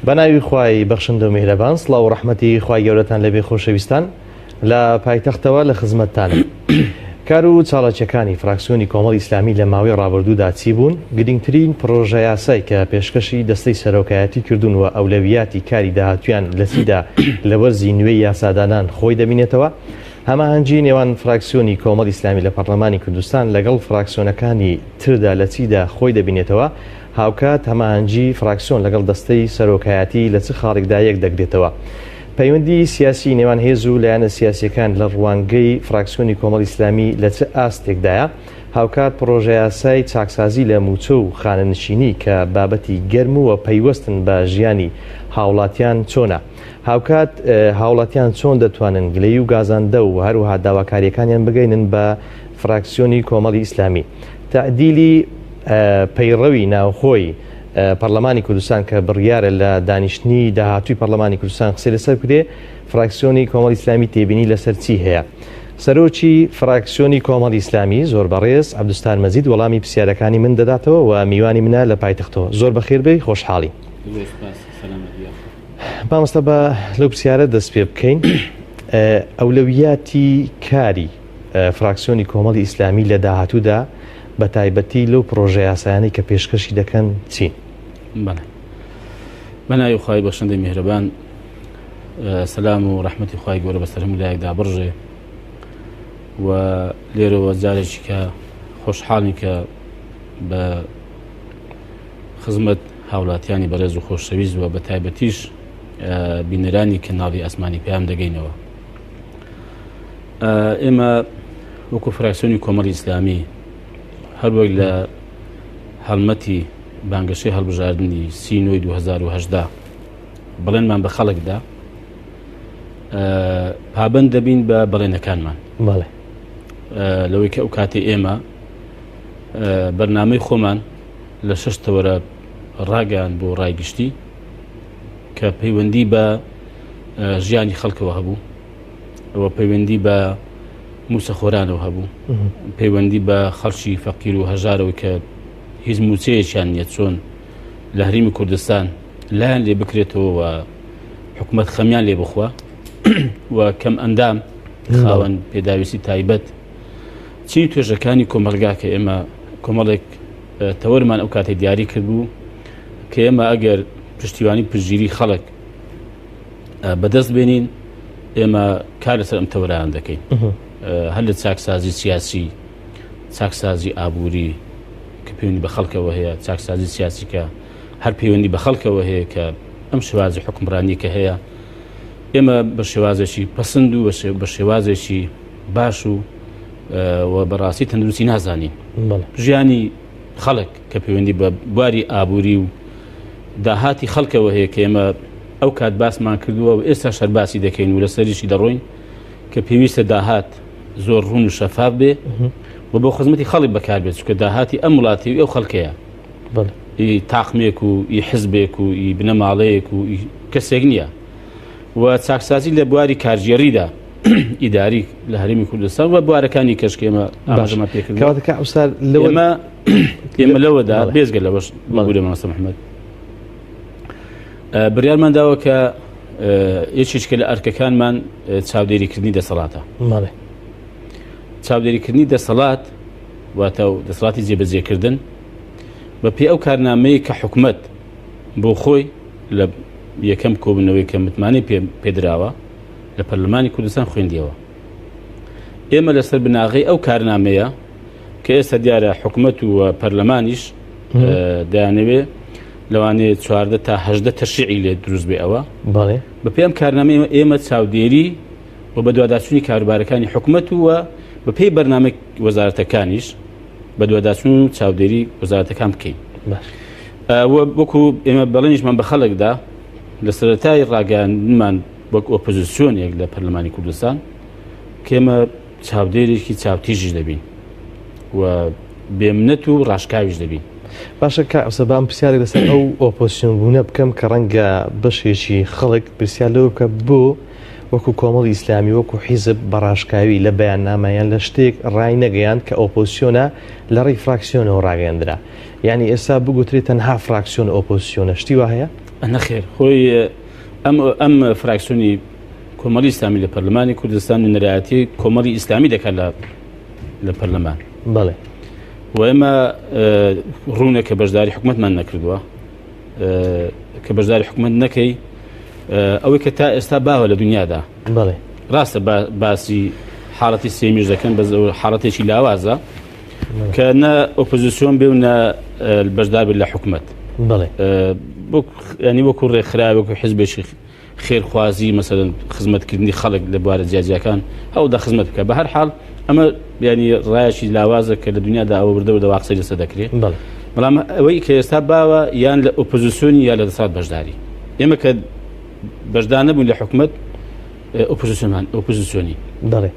بەناوی خوای بەخشندە و میهرەبان، سڵاو و ڕەحمەتی خوای گەورەتان لەبێ خۆشەویستان لە پایتەختەوە لە خزمەتتانم. کار و چاڵەکیەکانی فراکسیۆنی کۆمەڵی ئیسلامی لە ماوەی ڕابردوودا چی بوون؟ گرنگترین پرۆژە یاسای کە پێشکەشی دەستەی سەرۆکایەتی کردوون و ئەولەویاتی کاری داهاتویان لە چیدا لە وەرزی نوێی یاسادانان خۆی دەبینێتەوە، هەماهەنگی نێوان فراکسیۆنی کۆمەڵی ئیسلامی لە پەرلەمانی کوردستان لەگەڵ فراکسیۆنەکانی تردا لە چیدا خۆی دەبینێتەوە، هاوکات هەماهەنگی فراکسیۆن لەگەڵ دەستەی سەرۆکایەتی لە چ خاڵێکدا یەک دەگرێتەوە. پەیوەندی سیاسی نێوان هێز و لایەنە سیاسیەکان لە ڕوانگەی فراکسیۆنی کۆمەڵی ئیسلامی لە چ ئاستێکدایە، هاوکات پرۆژە یاسای چاکسازی لە موچە و خانەنشینی کە بابەتی گەرم و پەیوەستن بە ژیانی هاوڵاتیان چۆنە، هاوکات هاوڵاتیان چۆن دەتوانن گلەی و گازاندە و هەروەها داواکاریەکانیان بگەینن بە فراکسیۆنی کۆمەڵی ئیسلامی. تعدیلی پەیڕەوی ناوخۆی پەرلەمانی کوردستان کە بڕیارە لە دانیشتنی داهاتووی پەرلەمانی کوردستان قسەی لەسەر کرێ، فراکسیۆنی کۆمەڵی ئیسلامی تێبینی لەسەر چی هەیە؟ سەرۆکی فراکسیۆنی کۆمەڵی ئیسلامی زۆر بەڕێز عەبدولستار مەجید وەڵامی پرسیارەکانی من دەداتەوە و میوانی منە لە پایتەختەوە. زۆر بەخێربێی، خۆشحاڵی. مامۆستا بە لەو پرسیارە دەست پێ بکەین. ئەولەویاتی کاری فراکسیۆنی کۆمەڵی ئیسلامی لە داهاتوودا بە تایبەتی لەو پرۆژە یاسایانەی کە پێشکەشی دەکەن چین؟ بەڵێ، بەناوی خوای بەخشندەی میهرەبان، سەلام و ڕەحمەتی خوای گەورە بەسەر هەموو لایەکدا بڕژێ و لێرەوە جارێکی کە خۆشحاڵی کە بە خزمەت هاوڵاتیانی بەڕێز و خۆشەویست و بە تایبەتیش بینەرانی کەناڵی ئاسمانی پێیان دەگەینەوە. ئێمە وەکو فراکسیۆنی کۆمەڵی ئیسلامی هەروەک لە هەڵمەتی بانگەشەی هەڵبژاردننی 30 2010 بەڵێنمان بە خەڵکدا پابەند دەبین بە بەڵێنەکانمان. بەڵێ، لەوەی کە ئەو کاتی ئێمە بەرنامەی خۆمان لە 6 تەوەرە ڕاگەیان بۆ ڕایگشتی کە پەیوەندی بە ژیانی خەڵکەوە هەبوو، ئەوە پەیوەندی بە موسەخۆرانەوە هەبوو، پەیوەندی بە خەڵکی فەقیر و هەژارەوەی کە هیچ موچەیەکیان نییە چۆن لە هەرێمی کوردستان لایەن لێ بکرێتەوە و حکومەت خەمیان لێ بخوا و کەم ئەندام خاوەن پێداویستی تایبەت چی توێژەکانی کۆمەلگا کە ئێمە کۆمەڵێک تەوەرمان ئەو کاتێک دیاری کردبوو کە ئێمە ئەگەر پشتیوانی پشتگیری خەڵک بەدەست بێنین، ئێمە کار لەسەر ئەم تەوەرایان دەکەین، هەر لە چاکسازی سیاسی، چاکسازی ئابووری کە پەیوەندی بە خەڵکەوە هەیە، چاکسازی سیاسی کە هەر پەیوەندی بە خەڵکەوە هەیە کە ئەم شێوازی حکمڕانی کە هەیە، ئێمە بە شێوازێکی پەسەند و بە شێوازێکی باش و بەڕاستی تەندروستی نازانین ژیانی خەڵک کە پەیوەندی بە بواری ئابووری و داهاتی خەڵکەوە هەیە کە ئێمە ئەو کات باسمان کردووە و ئێستا شەرباسی دەکەین و لەسەریشی دەڕۆین کە پێویستە داهات زۆر ڕوون و شەفاف بێ و بۆ خزمەتی خەڵک بەکار بێت، چونکە داهاتی ئەم وڵاتی و ئەو خەڵکەیە، ئی تاقمێک و ئی حزبێک و ئی بنەماڵەیەک و کەسێک نییە و چاکسازی لە بواری کارژێریدا ئیداری لە هەرێمی کوردستان و بوارەکانی کەشکێمە ئاماژەمان پێکردکەواتەکە ئەوستا ئێمە لەوەدا بێزگە لەوەش مەگوورە مامۆستا محەممەد بڕیارمان داوە کە یەکێکە لە ئەرکەکانمان چاودێریکردنی دەسەڵاتە. چاودێریکردنی دەسەڵات واتە دەسەڵاتی جێبەجێکردن بە پێی ئەو کارنامەیە کە حکومەت بۆ خۆی لە یەکەم کۆبوونەوەی کە متمانەی پێدراوە لە پەرلەمانی کوردستان خوێندیەوە. ئێمە لەسەر بناغی ئەو کارنامەیە کە ئێستا دیارە حکومەت و پەرلەمانیش دەیانەوێ لەوانەیە 14 تا 18 تەشریعی لێ دروست بێ ئەوە بە پێی ئەم کارنامە ئێمە چاودێری و بە دوواداچوونی کاروبارەکانی حکومەت وە بە پێی بەرنامەی وەزارەتەکانیش بە دوواداچوون و چاودێری وەزارەتەکان بکەین. وەکو ئێمە بەڵێنیشمان بە خەڵکدا لە سەرەتای ڕاگەیاندنمان وەک ئۆپۆزیسیۆنێک لە پەرلەمانی کوردستان کە ئێمە چاودێرێکی چاوتیژی دەبین و بێمنەت و ڕاشکاویش دەبین. باشە کە ئەوسەبام پرسیارێک لەسەر ئەو ئۆپۆزیسیۆن بوونە بکەم کە ڕەنگە بەشێکی خەڵک پرسیار لەوە کە بۆ وەکو کۆمەڵی ئیسلامی وەکو حیزب بەڕاشکاوی لە بەیاننامەیان لە شتێک ڕای نەگەیاند کە ئۆپۆزیسیۆنە لە ڕێی فراکسیۆنەوە ڕاگەیاندرا. یعنی ئێستا بگوترێت تەنها فراکسیۆن ئۆپۆزیسیۆنە شتی وا هەیە؟ نەخێر خۆی ئەم فراکسیۆنی کۆمەڵی ئیسلامی لە پەرلەمانی کوردستان نوێنەرایەتی کۆمەڵی ئیسلامی دەکات لە پەرلەمان. بەڵێ و ئێمە ڕوونە کە بەشداری حکومەتمان نەکردووە کە بەشداری حکومەت نەکەی ئەوەی کە تا ئێستا باوە لە دنیادا. بەڵێ ڕاستە باسی حاڵەتی سێمیش دەکەن بە حاڵەتێکی لاوازە کە نە ئۆپۆزیسیۆن بێ و نە بەشدار بێت لە حکومەت. بەڵێ ینی وەکو ڕێکخرا وەکو حیزبێکی خێرخوازی مەسەلەن خزمەتکردنی خەڵک لە بوارە جیاجیەکان هەوڵدا خزمەت بکە. بە هەر حاڵ ئەمە ینی ڕایەکی لاوازە کە لە دنیادا ئەوە بردەوە دەواقسەی لەسەر دەکرێت. بەڵام ئەوەی کە ئێستا باوە یان لە ئۆپۆزیسیۆنی یا لە دەسات بەشداری. ئێمە کە بەشدار نەبووین لە حکومەت ئۆپۆزیسیۆنی. بەڵێ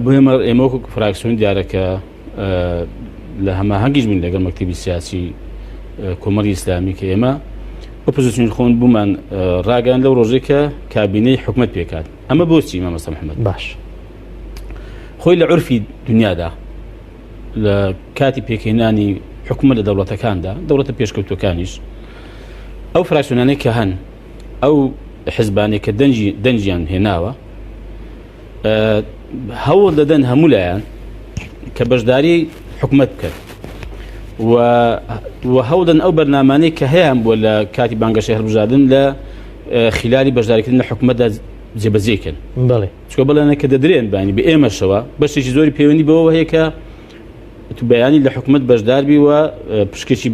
بۆ ئێمە وەکو فراکسیۆن دیارەکە لە هەماهەنگیش بووین لەگەڵ مەکتەبی سیاسی کۆمەڵی ئیسلامی کە ئێمە ئۆپۆزیسیۆن خۆن بوومان ڕاگەیان لەو ڕۆژێک کە کابینەی حکومەت پێکات. ئەمە بۆچی مامۆستا محەممەد؟ باش خۆی لە عورفی دنیادا لە کاتی پێکهێنانی حکومەت لە دەوڵەتەکاندا دەوڵەتە پێشکەوتوەکانیش ئەو فراکسیۆنانەی کە هەن ئەو حیزبانێک کە دەنجیان هێناوە هەوڵ دەدەن هەموو لایەن کە بەشداری حکومەت بکەن و هەوڵدەن ئەو بەرنامانەی کە هەیەیان بووە لە کاتی بانگەشەی هەڵبژاردن لە خلالی بەشداریکردن لە حکومەتدا جێبەجێکن. بەڵێ چکە بەڵێنە کە دەدرێن بانی بە ئێمەشەوە بەشێکی زۆری پەیوەندی بەوە هەیە کە تو بەیانی لە حکومەت بەشدار بی وە پشکێکی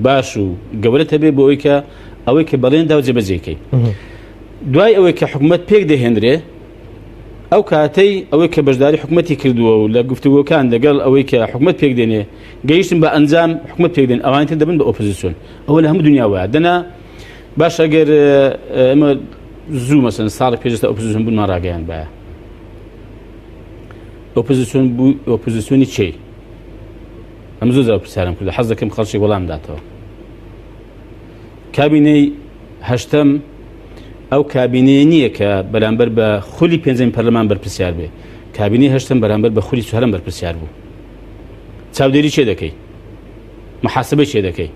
باش و گەورەت هەبێ بۆ ئەوەی کە ئەوەی کە بەڵێندا و جێبەجێکەی. دوای ئەوەی کە حکومەت پێک دەهێنرێ ئەو کاتەی ئەوەی کە بەشداری حکومەتی کردووە و لە گفتوگۆکان لەگەڵ ئەوەی کە حکومەت پێک دێنێ گەیشتن بە ئەنجام حکومەت پێک دێن ئەوان تر دەبن بە ئۆپۆزیسیۆن. ئەوە لە هەموو دنیا وایە دەنا باش ئەگەر ئەمە زوو مەسەن ساڵی پێشتا ئۆپۆزیسیۆن بوونمان ڕاگەیان بایە. ئۆپۆزیسیۆنی چی؟ ئەم زۆر زار پرسیارم کردە حەز دەکەم خەڵکی وەڵام داتەوە. کابینەی هەشتەم ئەو کابینەیە نییە کە بەرامبەر بە خولی پێنجەم پەرلەمان بەرپرسیار بێ. کابینەی هەشتەم بەرامبەر بە خولی چوارەم بەرپرسیار بوو. چاودێری چێ دەکەی؟ محاسبەی چێ دەکەی؟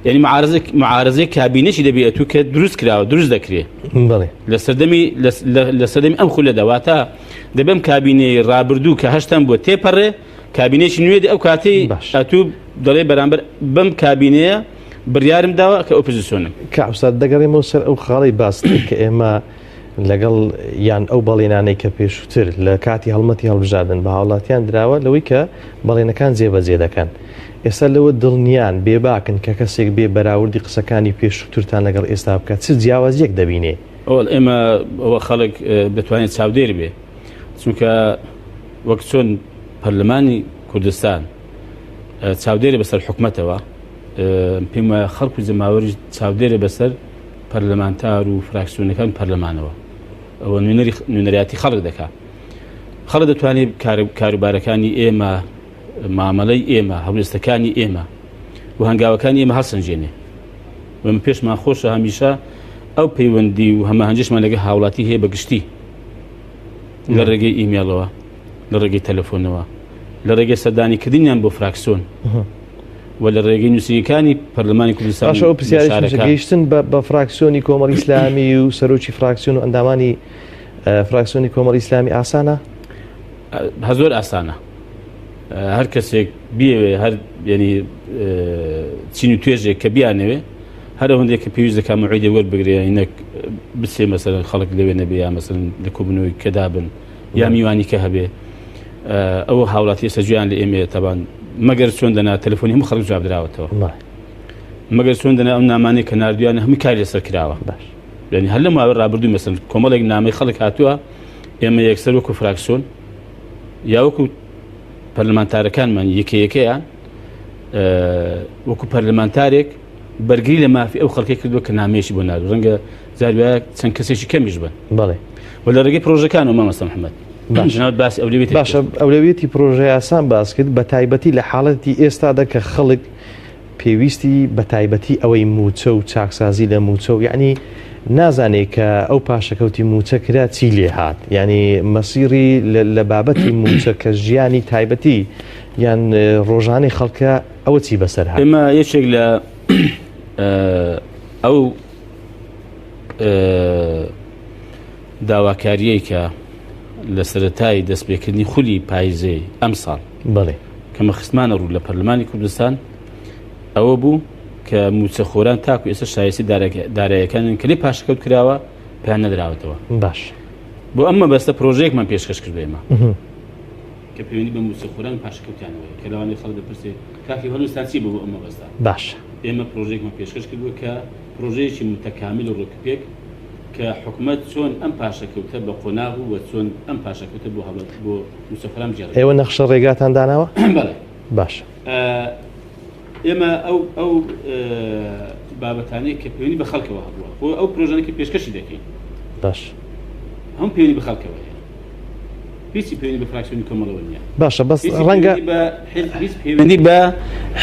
یعنی معارضەی کابینەشی دەبێت و کە دروست کراوە دروست دەکرێت. بەڵێ لە سەردەمی ئەم خولە دەواتە دەبێم کابینەی ڕابردوو کە هەشتەم بۆ تێپەڕێ کابینێکی نوێ ئەو کاتەی ئەتوو دەڵێ بەرامبەر بەم کابینەیە بڕیارم داوە کە ئۆپۆزیسیۆنم. کاوسات دەگەڕێمەوە سەر ئەو خاڵی باست کە ئێمە لەگەڵ یان ئەو بەڵێنانەی کە پێشووتر لە کاتی هەڵمەتی هەڵبژاردن بە هاوڵاتیان دراوە لەوەی کە بەڵێنەکان جێبەجێ دەکەن. ئێستا لەوە دڵنیان بێباکن کە کەسێک بێ بەراوردی قسەکانی پێشووترتان لەگەڵ ئێستا بکات چ جیاوازیەک دەبینێ؟ ئێمە ئەوە خەڵک دەتوانێت چاودێر بێ چونکە وەک چۆن پەرلەمانی کوردستان چاودێرە بەسەر حکومەتەوە پێم وایە خەڵک و جەماوەری چاودێرە بەسەر پەرلەمانتار و فراکسیۆنەکان پەرلەمانەوە. ئەوە نوێنەریاتی خەڵک دەکات. خەڵک دەتوانێت کاروبارەکانی ئێمە مامەڵەی ئێمە هەڵوێستەکانی ئێمە و هەنگاوەکانی ئێمە هەڵسەنجێنێ. ومە پێشمان خۆشە هەمیشە ئەو پەیوەندی و هەماهەنجشمان لەگە هاوڵاتی هەیە بەگشتی لە ڕێگەی ئیمێڵەوە لە ڕێگەی تەلەفۆنەوە لە ڕێگەی سەردانیکردنیان بۆ فراکسیۆن و لە ڕێگەی نووسینەکانی پەرلەمانی کوردستان. ئەو پرسیارێکی گەیشتن بە فراکسیۆنی کۆمەڵی ئیسلامی و سەرۆکی فراکسیۆن و ئەندامانی فراکسیۆنی کۆمەڵی ئیسلامی ئاسانە؟ زۆر ئاسانە. هەر کەسێک بیاوێ هەر ینی چین و توێژێک کە بیانەوێ هەر ئەوەندێک کە پێویست دەکات موعیدێ وەربگرێ هینەک بچێ مەسەلەن خەڵک لەوێ نەبێ یا مەسەلەن لە کۆبوونەوەی کەدا بن یا میوانی کە هەبێ ئەوە هاوڵاتی ئێستا گوێیان لە ئێمە تەبان مەگەر چۆن دەنا تەلەفۆنی هەموو خەڵک جواب دراوەتەوە مەگەر چۆن دەنا ئەم نامانەی کە نردویانە هەمووی کاری لەسەر کراوە. باش یعنی هەر لە ماوەی ڕابردووی مەسەلەن کۆمەڵێک نامەی خەڵک هاتووە ئێمە یەکسەر وەکو فراکسیۆن یا وەکو پەرلەمانتارەکانمان یەکەیەکەیان وەکو پەرلەمانتارێک بەرگری لە مافی ئەو خەڵکی کردووە کە نامێشی بۆ نردوو ڕەنگە زاروایە چەند کەسێکی کەمیش بن. بەڵێ و لە ڕێگەی پرۆژەکانەوە مامۆستا محەممەد باس ئەولێوێتی باشە ئەولێوێتی پرۆژەی ئاسان باس کرد بە تایبەتی لە حاڵەتی ئێستادا کە خەڵک پێویستی بە تایبەتی ئەوەی موچە و چاکسازی لە موچە و یعنی نازانێت کە ئەو پاشەکەوتی موچە کرا چی لێ هات یعنی مەسیری لە بابەتی موچە کە ژیانی تایبەتی یان ڕۆژانەی خەڵکە ئەوە چی بەسەر هات؟ ئێمە یەکێک لە ئەو داواکاریەی کە لە سەرەتای دەستپێکردنی خولی پاییزەی ئەم ساڵ بەڵێ کەمە خستمانە ڕوو لە پەرلەمانی کوردستان ئەوە بوو کە موچەخۆران تاکو ئێستا شایستی داراییەکانن کە لێ پاشەکەوت کراوە پێیان نەدراوەتەوە. باش بۆ ئەمە بەستە پرۆژەیەکمان پێشکەش کردوێمە کە پەیوەندی بە موچەخۆران پاشەکەوتیانەوەی کە لەوانەیە خەڵک دەپرسێت کاکی هەڵوێستا چی بوو ئەمە بەستا؟ باش ئێمە پرۆژەیەکمان پێشکەش کردووە کە پرۆژەیەکی متەکامیل و ڕۆکپێک کە حکومەت چۆن ئەم پاشەکەوتە بە قۆناغ و چۆن ئەم پاشەکەوتە بۆ هەوڵەت بۆ موچەخۆران بجێڕێت. ئێوە نەخشە ڕێگاتان داناوە؟ بەڵێ باش ئێمە ئەو بابەتانەی کە پەیوەندی بە خەڵکەوە هەبووە بۆ ئەو پرۆژانەی کە پێشکەشی دەکەین باش هەم پەیوەندی بە خەڵکەوە هیچی پەیوەندی بە فراکسیۆنی کۆمەڵەوە نییە. باشە بەس ڕەنگە پەیوەندی بە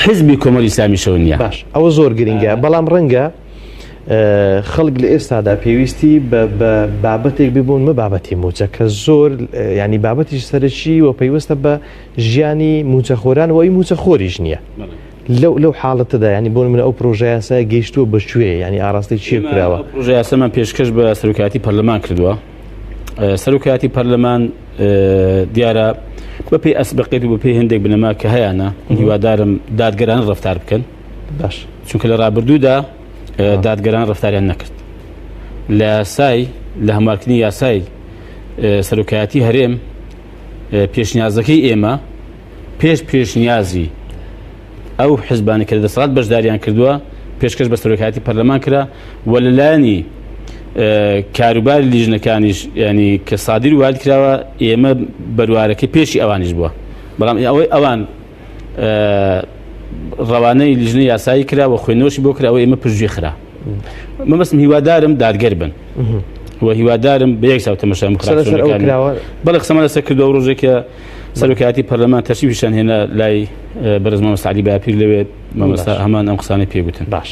حیزبی کۆمەڵی ئیسلامیشەوە نییە. باش ئەوە زۆر گرنگە بەڵام ڕەنگە خەڵک لە ئێستادا پێویستی بە بابەتێک ببوون مە بابەتی موچە کە زۆر ینی بابەتیش سەرچی و پەیوەستە بە ژیانی موچەخۆران وەی موچەخۆریش نییە لەو حاڵەتەدا ینی بۆ من ئەو پرۆژەیاسە گەیشتووە بە شوێ ینی ئاراستی چی کراوە؟ پرۆژە یاسامان پێشکەش بە سەرۆکایەتی پەرلەمان کردووە. سەرۆکایەتی پەرلەمان دیارە بەپێی ئەسبەقێت و بەپێی هەندێک بنەما کە هەیەە هیوادارم دادگەران ڕەفتار بکەن باش چونکە لە ڕابردوودا دادگەران ڕەفتاریان نەکرد لە یاسای لە هەمارکردنی یاسای سەرۆکایەتی هەرێم پێشنیازەکەی ئێمە پێشنیازی ئەو حیزبانی کە دەسەڵات بەشداریان کردووە پێشکەش بە سەرۆکایەتی پەرلەمان کرا و لەلایەنی کاروباری لیژنەکانیش ینی کە سادیر وارد کراوە ئێمە بەروارەکەی پێشی ئەوانیش بووە بەڵام ئەوەی ئەوان ڕەوانەی لیژنەی یاسایی کرا و خوێنەوەشی بۆ کراوە ئێمە پشتگوێ خرا مەبەستم هیوادارم دادگەر بن و هیوادارم بە یەک چاو تەماشای مخالفەکانی بەڵێ قسەمان لەسەر کردووە ڕۆژێکە سەرۆکایەتی پەرلەمان تەشریفیشان هێنا لای بەرز مامۆستا عەلی باپیر لەوێت مامۆستا هەمان ئەم قسانەی پێگوتن. باش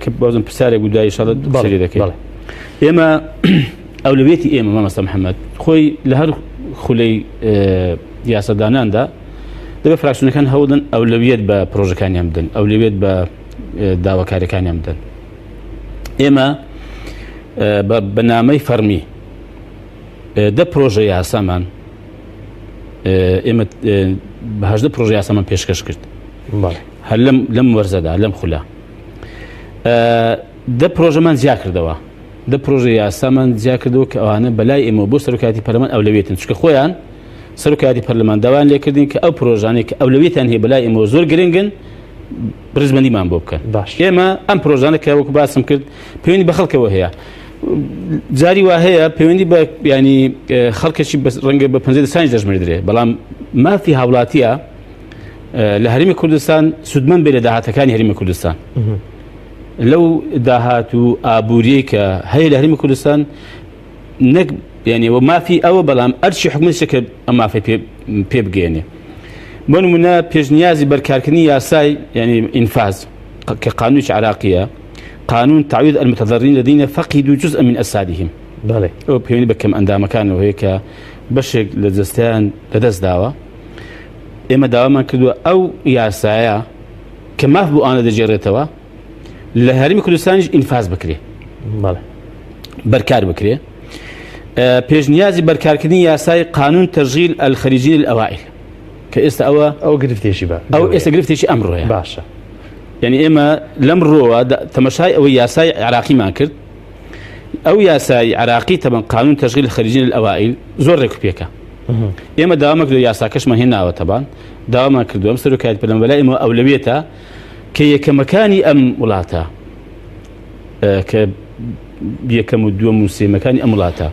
کە بازم پرسیارێک بوو دوای ئینشاڵڵا سەری دەکەین. ئێمە ئەولەویەتی ئێمە مامۆستا محەممەد خۆی لە هەر خولەی یاسەداناندا دەبێت فراکسیۆنەکان هەوڵدن ئەولەویەت بە پرۆژەکانیان بدەن ئەولەویەت بە داواکاریەکانیان بدەن. ئێمە بە نامەی فەرمی دە پرۆژە یاسامان ئێمە بەهەژدە پرۆژە یاسامان پێشکەش کرد هەر لەم وەرزەدا لەم خولا دە پرۆژەمان زیا کردەوە دە پرۆژە یاسامان زیا کردەوە کە ئەوانە بەلای ئێمە بۆ سەرۆکایەتی پەرلەمان ئەولەویەتن چونکە خۆیان سەرۆکایەتی پەرلەمان داوایان لێکردین کە ئەو پرۆژانەی کە ئەولەویەتیان هەیە بەلای ئێمە زۆر گرنگن ڕزبەندیمان بۆ بکەن. ئێمە ئەم پرۆژانە کە وەکو باسم کرد پەیوەندی بە خەڵکەوە هەیە جاری وا هەیە پەیوەندی بە ینی خەڵکێکی ڕەنگە بە 50 سانج دەژمێردرێ بەڵام مافی هاوڵاتیە لە هەرێمی کوردستان سودمەند بێ لە داهاتەکانی هەرێمی کوردستان لەو داهات و ئابووریەی کە هەیە لە هەرێمی کوردستان نەک ینی و مافی ئەوە بەڵام ئەرچی حکومەتێک کە ئەم مافی پێ بگەێنێ بۆ نمونە پێشنیازی بەرکارکردنی یاسای ینی ئینفاز کە قانونی عراقیە قانون تعويض المتضررين الذين فقدوا جزءا من أجسادهم. بله. أو بيوني بكم أندام كانوا هيك بشك لدستان لدست دعوة. إما دعوة ما كدوا أو ياسايا كما في أنا دجرتوا لهرمي كردستان إنفاذ بكري. بله. بركار بكري. بيجنيازي بركار كدين ياساي قانون تشغيل الخريجين الأوائل. كإستأوى أو قرفتيشي بقى. أو إستقرفتيشي أمره يعني. باشا. يعني إما لم روا تمشاي أو ياساي عراقي ما كرد أو ياساي عراقي طبعا قانون تشغيل الخريجين الأوائل زور ركبيكا إما دوامك دو ياسا كشما هنا طبعا دوامك دو أمسرو كايت بلن ولا إما أولويتها كي كمكاني أم ولاتا ك بيكمدو موسي مكاني أم ولاتا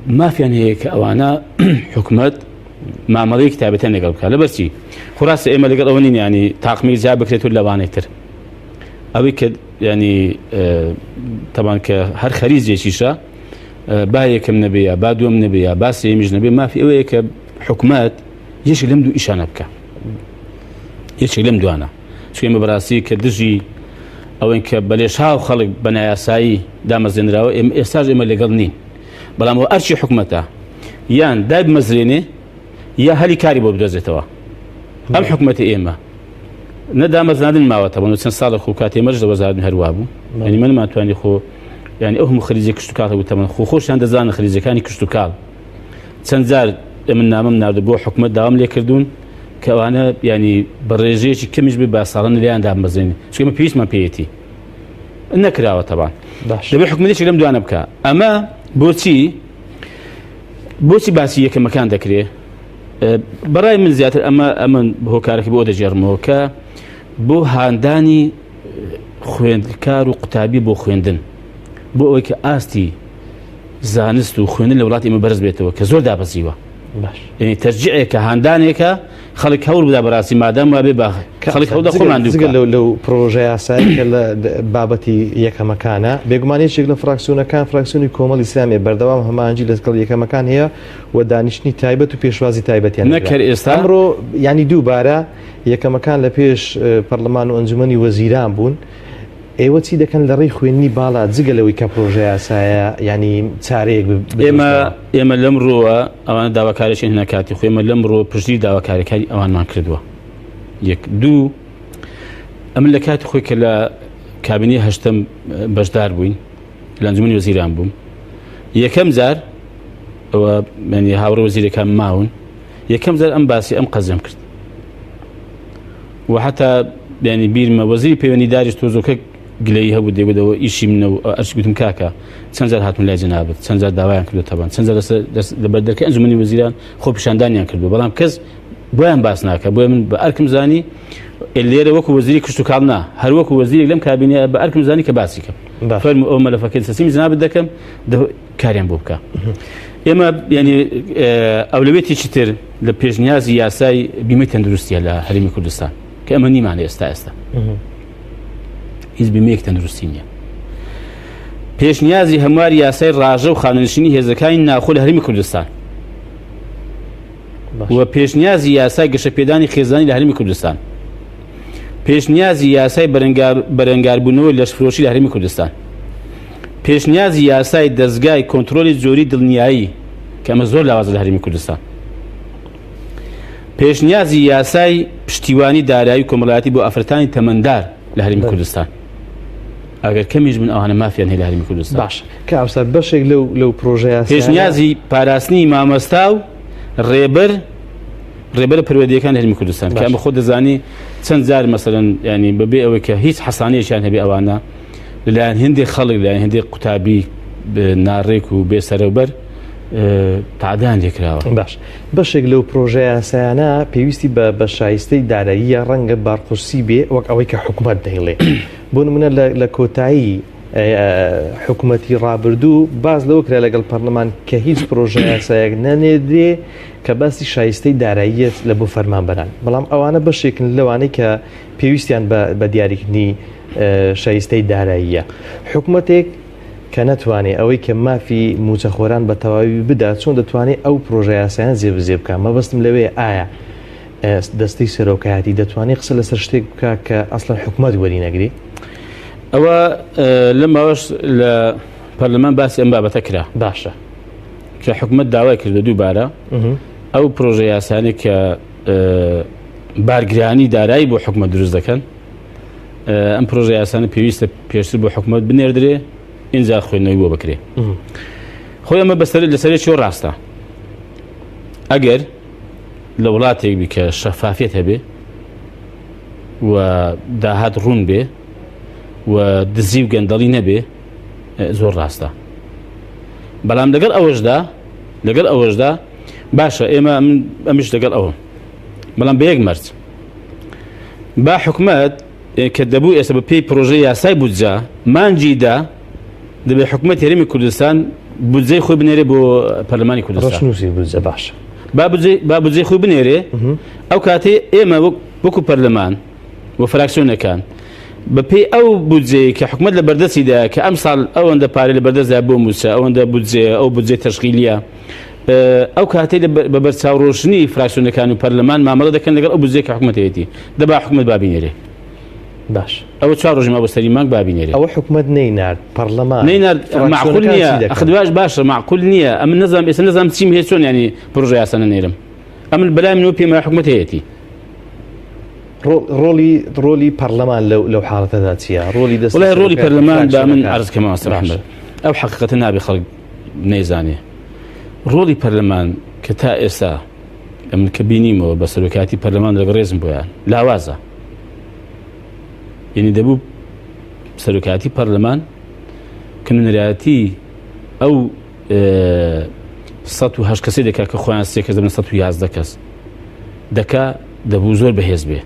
ما في يعني هيك أوانا حكومات مع مضي كتابتين لقلب كلا بس شيء خلاص إما لقل أونين يعني تقميص جابك لتقول لبانيتر أوي كد يعني طبعا كهر خريج جيشة باهي كم نبيا بادوم نبيا باسي مش نبي ما في أوي كحكومات يش لمدو إيش أنا بكا يش لمدو أنا شو إما براسي كدجي أو إنك بليش هاو خلق بنايا ساي دام الزنراوي إستاج إما لقلنين بلا مو أرشي حكومته يان دايب مزريني يا هەلی کاری بۆ بدۆزێتەوە ئەم حکومەتی ئێمە نەدامەزاندن ماوەتەوە چەند ساڵە خۆ کاتێ مەرج لە وەزارەتی هەروە بوو ینی من ناتوانانی خۆ ینی ئەو هەموو خەریجە کشت و کاڵ وتەمە خۆشیان دەزانن خەریجەکانی کشت و کاڵ چەند جار من نامم ناردە بۆ حکومەت داوام لێ کردوون کە ئەوانە ینی بە ڕێژەیەکی کەمیش بێ با ساڵن لیان دامەزێنی چکەمە پێویستمان پێیەتی نەکراوە تەبان دەبێت حکومەتێکی لەم دوانە بکە ئەمە بۆچی باسی یەکەمەکان دەکرێت بەڕای من زیاتر ئەمە هۆکارێکی بۆ دەجێڕمەوە کە بۆ هاندانی خوێندکار و قوتابی بۆ خوێندن بۆ ئەوەی کە ئاستی زانست و خوێندن لە وڵاتی ئێمە بەرز بێتەوە کە زۆر دابەزیوە ینی تەرجیعێکە هاندانێکە خەڵک هەوڵ بدا بەڕاستی مادام وابێ باخ خەڵک هەوڵدا خۆمان دووکە لەو پرۆژەی یاساییکە لە بابەتی یەکەمەکانە بێگومانیەکێک لە فراکسیۆنەکان فراکسیۆنی کۆمەڵی ئیسلامی بەردەوام هەمانجی لەگەڵ یەکەمەکان هەیە و دانیشتنی تایبەت و پێشوازی تایبەتیان نەکرد ئێستا ئەمڕۆ ینی دووبارە یەکەمەکان لە پێش پەرلەمان و ئەنجومەنی وەزیران بوون ئێوە چی دەکەن لە ڕێی خوێندنی باڵا جگەلەوەی کە پرۆژە یاسایە ینی چارەیەک ئێمە لەم ڕۆوە ئەوانە داواکاریشین هەنەکاتی خۆمە لەم ڕۆ پشتی داواکاریەکانی ئەوانمان کردووە یەک دوو ئەمن لە کاتی خۆی کە لە کابینی هەشتم بەشدار بووین لە ئەنجومەنی وەزیران بووم یەکەم جار ئەوە ینی هاوڕێ وەزیرەکان ماون یەکەم جار ئەم باسی ئەم قەزم کرد و حتا ینی بیرمە وەزیری پەیوەندیداریش تۆزۆکە گلەی هەبوو دێبدەوە ئیشی منە و ئەرچی گوتم کاکە چەند جار هاتون لای جەنابەت چەند جار داوایان کردو تەبان چەند جار لە بەردەرکەی ئەنجومەنی وەزیران خۆ پیشاندانیان کردو بەڵام کەس بۆیان باس ناکە بۆیە من بە ئەرکم زانی لێرە وەکو وەزیری کشت و کاڵ نا هەر وەکو وەزیرێک لەم کابینەیە بە ئەرکم زانی کە باسی کەم فەرموو ئەو مەلەفەکەی سەسیمی جەنابەت دەکەم کاریان بۆ بکە ئێمە ینی ئەولەوێتێکی تر لە پێشنیازی یاسای بیمەی تەندروستیە لە هەرێمی کوردستان کە ئەمە نیمانە ئێستا هیچ بیمەیەک تەندروستی نییە پێشنیازی هەمواری یاسای ڕاژە و خانەنشینی هێزەکانی ناخۆ لە هەرێمی کوردستان و پێشنیازی یاسای گەشەپێدانی خێزانی لە هەرێمی کوردستان پێشنیازی یاسای بەرەنگاربوونەوەی لەشفرۆشی لە هەرێمی کوردستان پێشنیازی یاسای دەستگای کۆنتڕۆلی زۆری دڵنیایی کە ئەمە زۆر لاوازە لە هەرێمی کوردستان پێشنیازی یاسای پشتیوانی دارایی کۆمەڵایەتی بۆ ئافرەتانی تەمەندار لە هەرێمی کوردستان ئەگەر کەمیش من ئەوانە مافیان هەیە لە هەرێمی کوردستان باش کە ئەوسا بەشێک لەو پرۆژەیە پێشنیازی پاراستنی مامۆستا و ڕێبەر پەروەردیەکان لە هەرێمی کوردستان کە ئەمە خۆ دەزانی چەند جار مەسەڵەن ینی بەبێ ئەوەی کە هیچ حەسانەیەکیان هەبێ ئەوانە لەلایەن هێندێک خەڵک لەلایەن هێندێک قوتابی ناڕێک و بێسەرەوبەر تعدان لێکراوە باش بەشێک لەو پرۆژە یاسایانە پێویستی بە شایستەی داراییە ڕەنگە بارقورسی بێ وەک ئەوەی کە حکومەت دەیڵێ بۆ نمونە لە کۆتایی حکوومەتی ڕابردوو باز لەوە کرا لەگەڵ پەرلەمان کە هیچ پرۆژە یاسایەک نەنێدرێ کە باسی شایستەی داراییەت لە بۆ فەرمانبەران بەڵام ئەوانە بەشێکن لەوانەی کە پێویستیان بە دیاریکردنی شایستەی داراییە حکوومەتێک کە نەتوانێت ئەوەی کە مافی موچەخۆران بە تەواوی بدات چۆن دەتوانێت ئەو پرۆژە یاسایان جێبەجێ بکە مەبەستم لەوێ ئایا دەستەی سەرۆکایەتی دەتوانێت قسە لەسەر شتێک بکە کە ئەسڵەن حکوومەت وەرینەگری ئەوە لە ماوەش لە پەرلەمان باسی ئەم بابەتە کرا باشە کە حکوومەت داوای کردە دووبارە ئەو پرۆژە یاسانی کە بارگرانی دارایی بۆ حکوومەت دروست دەکەن ئەم پرۆژە یاسانە پێویستە پێشتر بۆ حکوومەت بنێردرێ ئینجا خوێندنەوەی بۆ بکرێ خۆی ئەمە لەسەرێکی ڕاستە ئەگەر لە وڵاتێک بی کە شەفافیت هەبێ و داهات ڕوون بێ و دزی و گەندەڵی نەبێ زۆر ڕاستە بەڵام لەگەڵ ئەوەشدا باشە ئێمە ئەمیش لەگەڵ ئەوە بەڵام بە یەک مەرج با حکومەت کە دەبوو ئێستا بە پێی پرۆژەی یاسای بودجە مانجیدا دەبێت حکومەت هەرێمی کوردستان بودجەی خۆی بنێرێ بۆ پەرلەمانی کوردستان بودجە باشە با بودجەی خۆی بنێرێ ئەو کاتێ ئێمە وەکو پەرلەمان و فراکسیۆنەکان بە پێی ئەو بودجەی کە حکومەت لە بەردەستیدا کە ئەم ساڵ ئەوەندە پارەی لە بەردەستدا بۆ موچە ئەوەندە ئەو بودجەی تەشغیلیە ئەو کاتێ بە بەرچاوڕۆشنی فراکسیۆنەکان و پەرلەمان مامەڵە دەکەن لەگەڵ ئەو بودجەی کە حکومەتەتی دەبا حکومەت بابینێرێ باش ئەوە 4 ڕۆژی مابەستەری مانگ بابینێرێ ئەوە حکومەت نەینارد پەرلەمان نەینارد معقول نییە ئەخدواش باشە معقول نییە ئەمن ئێستا نەزانم چیم هەیە چۆن ینی پرۆژە یاسانە نێرم ئەمن بەلای منەوە پێم وایە حکومەت هەیەتی ڕۆلی پەرلەمان لەو حاڵەتەدا چییە؟ وڵای ڕۆلی پەرلەمان دا من عرضکەمەوە سەرحمد ئەو حەقیقەتە نابێ خەڵک نەیزانێ. ڕۆلی پەرلەمان کە تا ئێستا من کە بینیمەوە بە سەرۆکاتی پەرلەمان لەگە ڕێزم بۆیان لاوازە، یعنی دەبوو سەرۆکاتی پەرلەمان کە نوێنەرایەتی ئەو 108 کەسێک دەکا کە خۆیان 3 کەس دەبن 111 کەس دەکا دەبوو زۆر بەهێز بێ.